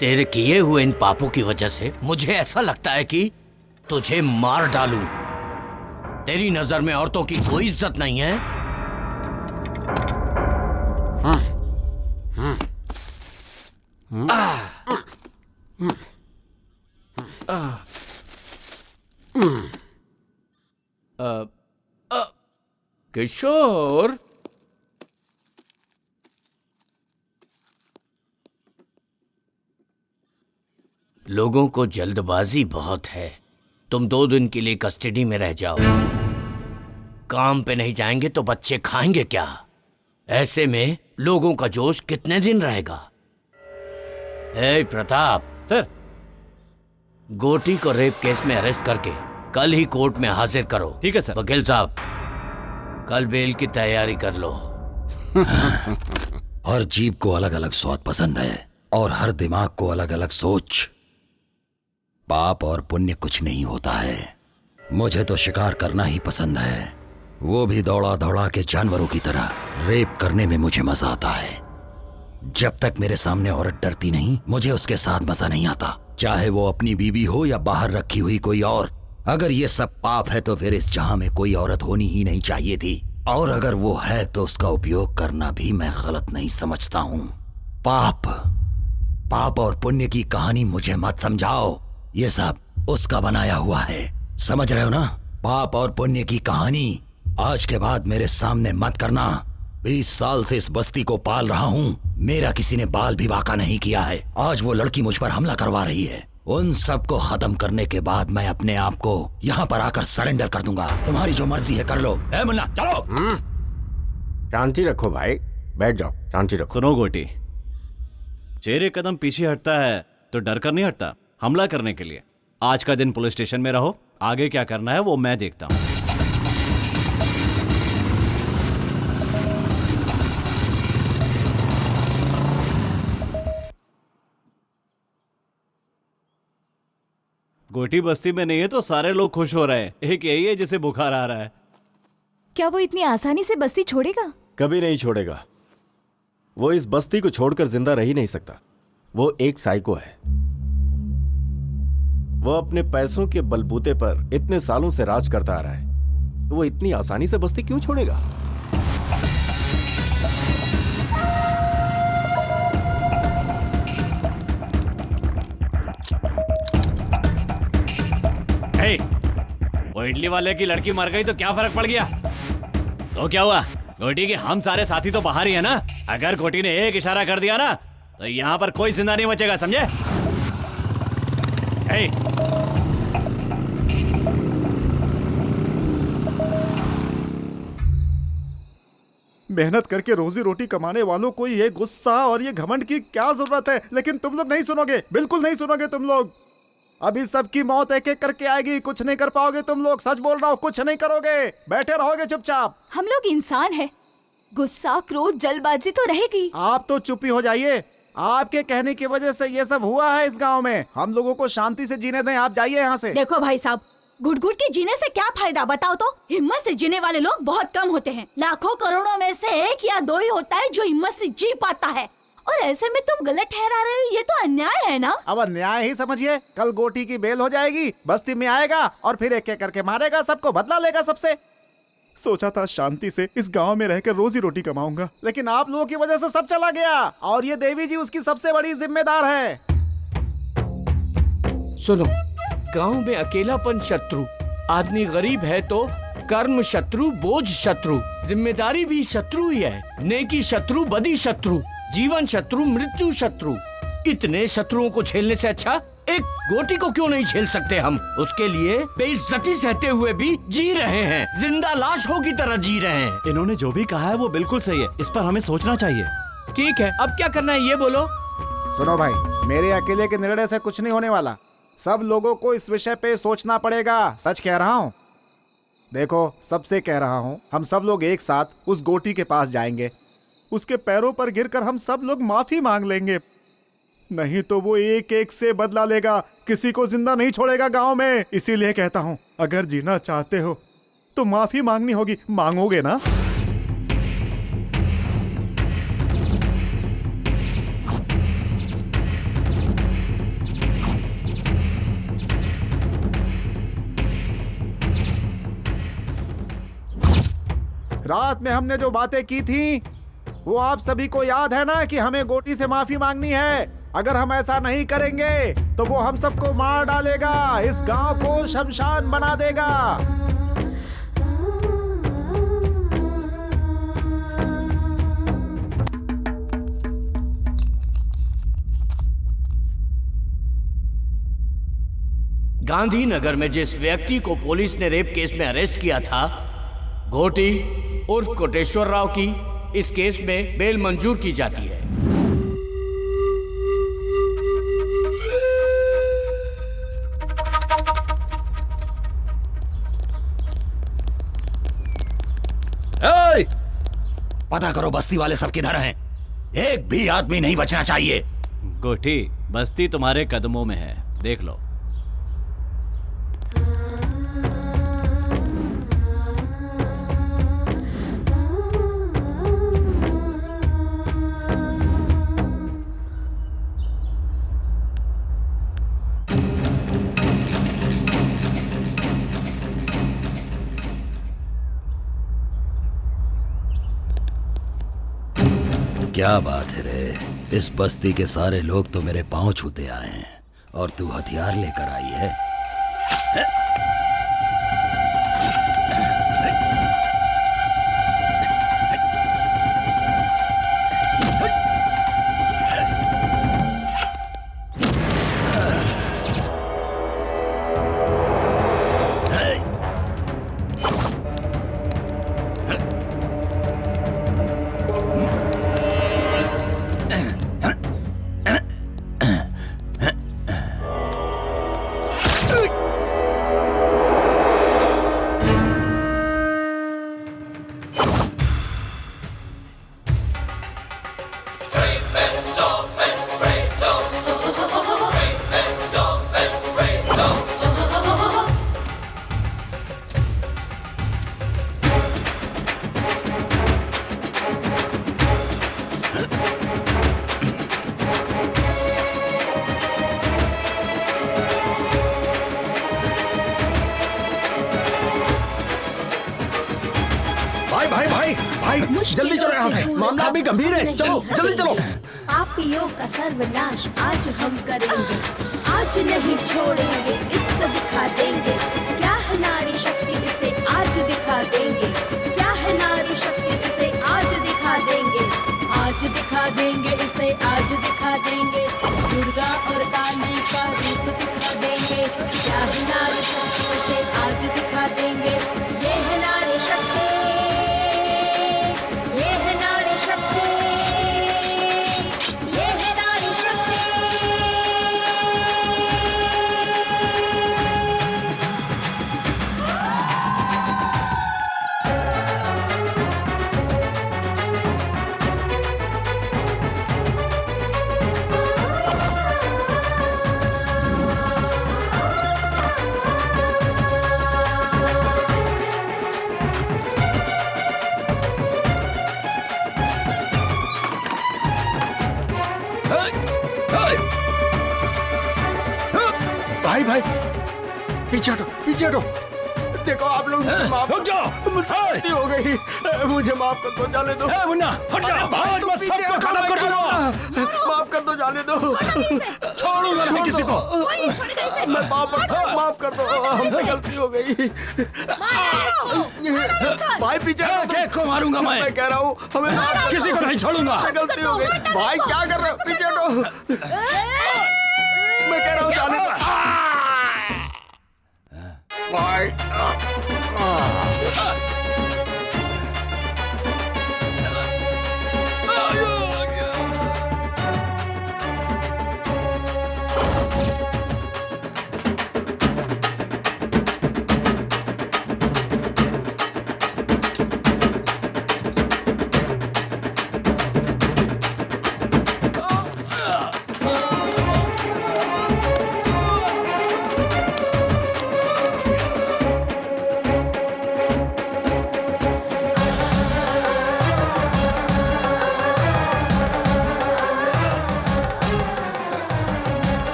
तेरे किए हुए इन पापों की वजह से मुझे ऐसा लगता है कि तुझे मार डालूं। तेरी नजर में औरतों की कोई इज्जत नहीं है। किशोर, लोगों को जल्दबाजी बहुत है। तुम 2 दिन के लिए कस्टडी में रह जाओ। काम पे नहीं जाएंगे तो बच्चे खाएंगे क्या? ऐसे में लोगों का जोश कितने दिन रहेगा? ए प्रताप सर, गोटी को रेप केस में अरेस्ट करके कल ही कोर्ट में हाजिर करो। ठीक है सर। वकील साहब, कल बेल की तैयारी कर लो। हर जीभ को अलग अलग स्वाद पसंद है और हर दिमाग को अलग अलग सोच। पाप और पुण्य कुछ नहीं होता है। मुझे तो शिकार करना ही पसंद है, वो भी दौड़ा दौड़ा के जानवरों की तरह। रेप करने में मुझे मजा आता है। जब तक मेरे सामने औरत डरती नहीं, मुझे उसके साथ मजा नहीं आता, चाहे वो अपनी बीवी हो या बाहर रखी हुई कोई और। अगर ये सब पाप है तो फिर इस जहां में कोई औरत होनी ही नहीं चाहिए थी, और अगर वो है तो उसका उपयोग करना भी मैं गलत नहीं समझता हूं। पाप और पुण्य की कहानी मुझे मत समझाओ, ये सब उसका बनाया हुआ है। समझ रहे हो ना? पाप और पुण्य की कहानी आज के बाद मेरे सामने मत करना। 20 साल से इस बस्ती को पाल रहा हूँ, मेरा किसी ने बाल भी बांका नहीं किया है। आज वो लड़की मुझ पर हमला करवा रही है। उन सब को खत्म करने के बाद मैं अपने आप को यहाँ पर आकर सरेंडर कर दूंगा। तुम्हारी जो मर्जी है कर लो। ए मुन्ना, चलो। शांति रखो भाई, बैठ जाओ, शांति रखो। सुनो गोटी, शेर एक कदम पीछे हटता है तो डर कर नहीं हटता, हमला करने के लिए। आज का दिन पुलिस स्टेशन में रहो, आगे क्या करना है वो मैं देखता हूँ। गोटी बस्ती में नहीं है तो सारे लोग खुश हो रहे हैं। एक यही है जिसे बुखार आ रहा है। क्या वो इतनी आसानी से बस्ती छोड़ेगा? कभी नहीं छोड़ेगा। वो इस बस्ती को छोड़कर जिंदा रह ही नहीं सकता। वो एक साइको है। वो अपने पैसों के बलबूते पर इतने सालों से राज करता आ रहा है, तो वो इतनी आसानी से बस्ती क्यों छोड़ेगा? वो इडली वाले की लड़की मर गई तो क्या फर्क पड़ गया? तो क्या हुआ? गोटी के हम सारे साथी तो बाहर ही है ना। अगर गोटी ने एक इशारा कर दिया ना तो यहाँ पर कोई जिंदा नहीं बचेगा, समझे? मेहनत करके रोजी रोटी कमाने वालों को ये गुस्सा और ये घमंड की क्या जरूरत है? लेकिन तुम लोग नहीं सुनोगे, बिल्कुल नहीं सुनोगे तुम लोग। अभी सबकी मौत एक एक करके आएगी, कुछ नहीं कर पाओगे तुम लोग। सच बोल रहा हूँ, कुछ नहीं करोगे, बैठे रहोगे चुपचाप। हम लोग इंसान हैं, गुस्सा, क्रोध, जल्दबाजी तो रहेगी। आप तो चुप ही हो जाइए। आपके कहने की वजह से ये सब हुआ है इस गांव में। हम लोगों को शांति से जीने दें, आप जाइए यहाँ से। देखो भाई साहब, घुट घुट के जीने से क्या फायदा बताओ तो? हिम्मत से जीने वाले लोग बहुत कम होते हैं। लाखों करोड़ों में से 1 या 2 ही होता है जो हिम्मत से जी पाता है। और ऐसे में तुम गलत ठहरा रहे हो, ये तो अन्याय है ना? अब अन्याय ही समझिए। कल गोटी की बेल हो जाएगी, बस्ती में आएगा और फिर एक एक करके मारेगा सबको, बदला लेगा सबसे। सोचा था शांति से इस गांव में रहकर रोजी रोटी कमाऊंगा, लेकिन आप लोगों की वजह से सब चला गया। और ये देवी जी उसकी सबसे बड़ी जिम्मेदार है। सुनो, गांव में अकेलापन शत्रु, आदमी गरीब है तो कर्म शत्रु, बोझ शत्रु, जिम्मेदारी भी शत्रु ही है। नेकी शत्रु, बदी शत्रु, जीवन शत्रु, मृत्यु शत्रु। इतने शत्रुओं को झेलने से अच्छा एक गोटी को क्यों नहीं झेल सकते हम? उसके लिए बेइज्जती सहते हुए भी जी रहे हैं, जिंदा लाशों की तरह जी रहे हैं। इन्होंने जो भी कहा है वो बिल्कुल सही है, इस पर हमें सोचना चाहिए। ठीक है, अब क्या करना है ये बोलो। सुनो भाई, मेरे अकेले के निर्णय से कुछ नहीं होने वाला। सब लोगों को इस विषय पे सोचना पड़ेगा। सच कह रहा हूँ। देखो, सबसे कह रहा हूँ, हम सब लोग एक साथ उस गोटी के पास जाएंगे। उसके पैरों पर गिरकर हम सब लोग माफी मांग लेंगे। नहीं तो वो एक एक से बदला लेगा, किसी को जिंदा नहीं छोड़ेगा गांव में। इसीलिए कहता हूँ, अगर जीना चाहते हो तो माफी मांगनी होगी। मांगोगे ना? रात में हमने जो बातें की थी वो आप सभी को याद है ना कि हमें गोटी से माफी मांगनी है। अगर हम ऐसा नहीं करेंगे तो वो हम सबको मार डालेगा, इस गांव को शमशान बना देगा। गांधीनगर में जिस व्यक्ति को पुलिस ने रेप केस में अरेस्ट किया था, घोटी उर्फ कोटेश्वर राव की इस केस में बेल मंजूर की जाती है। पता करो बस्ती वाले सब किधर हैं। एक भी आदमी नहीं बचना चाहिए। गोटी, बस्ती तुम्हारे कदमों में है, देख लो। क्या बात है रे, इस बस्ती के सारे लोग तो मेरे पांव छूते आए हैं और तू हथियार लेकर आई है। जल्दी चलो यहाँ से, मामला अभी गंभीर है। चलो जल्दी चलो। पापियों का सर्वनाश आज हम करेंगे, आज नहीं छोड़ेंगे, इसको दिखा देंगे क्या है नारी शक्ति, इसे आज दिखा देंगे क्या है नारी शक्ति, इसे आज दिखा देंगे, आज दिखा देंगे, इसे आज दिखा देंगे, दुर्गा और काली का रूप दिखा देंगे क्या है नारी शक्ति, इसे आज दिखा देंगे। ये है नारी शक्ति, भाई पीछे हटो, पीछे हटो। देखो आप लोग माफ रुक जाओ, गलती हो गई, मुझे माफ कर दो, जाने दो। मुन्ना हट जा, भाग, मैं सबको खत्म कर दूंगा। माफ कर दो, जाने दो। छोड़ूंगा नहीं किसी को। मैं माफ कर दो, हमसे गलती हो गई। भाई पीछे केक को मारूंगा मैं कह रहा हूँ, हमें किसी को नहीं छोड़ूंगा। गलती हो गई। भाई क्या कर रहे हो, पीछे हटो। मैं कह रहा हूँ जाने दो। भाई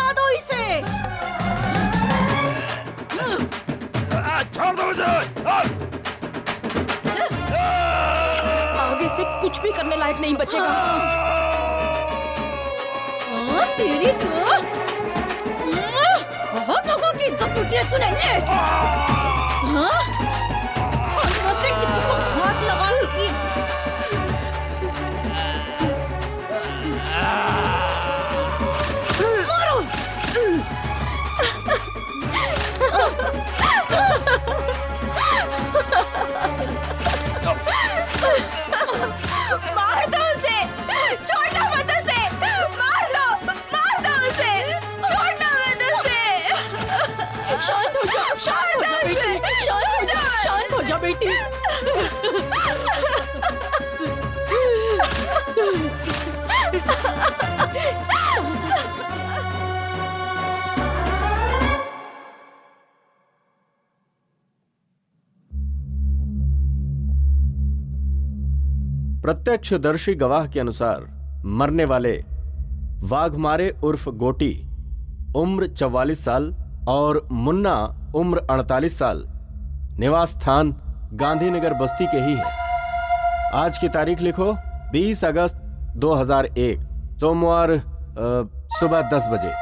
हटा दो इसे। छोड़ दो मुझे। आगे से कुछ भी करने लायक नहीं बचेगा। तेरी तो बहुत लोगों की इज्जत लूटी है तूने। ले हाँ? और वैसे किसी को हाथ लगा लगी। मारो। मार दो उसे, छोड़ना मत उसे, मार दो उसे, छोड़ना मत उसे। शांत हो जा, शांत हो जा बेटी, शांत हो जा बेटी। प्रत्यक्षदर्शी गवाह के अनुसार मरने वाले वाघमारे उर्फ गोटी उम्र 44 साल और मुन्ना उम्र 48 साल निवास स्थान गांधीनगर बस्ती के ही है। आज की तारीख लिखो 20 अगस्त 2001 सोमवार सुबह 10 बजे।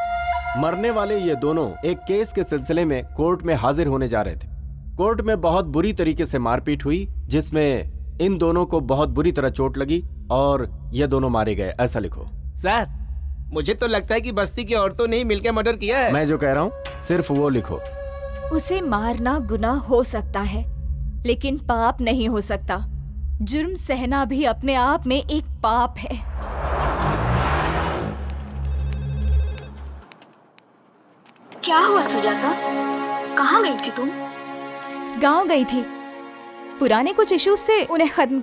मरने वाले ये दोनों एक केस के सिलसिले में कोर्ट में हाजिर होने जा रहे थे। कोर्ट में बहुत बुरी तरीके से मारपीट हुई जिसमें इन दोनों को बहुत बुरी तरह चोट लगी और ये दोनों मारे गए, ऐसा लिखो। सर मुझे तो लगता है कि बस्ती की औरतों ने ही मिलकर मर्डर किया है। मैं जो कह रहा हूँ सिर्फ वो लिखो। उसे मारना गुनाह हो सकता है लेकिन पाप नहीं हो सकता। जुर्म सहना भी अपने आप में एक पाप है। क्या हुआ सुजाता? कहाँ गई थी तुम? गांव गई थी, पुराने कुछ इश्यूज से उन्हें खत्म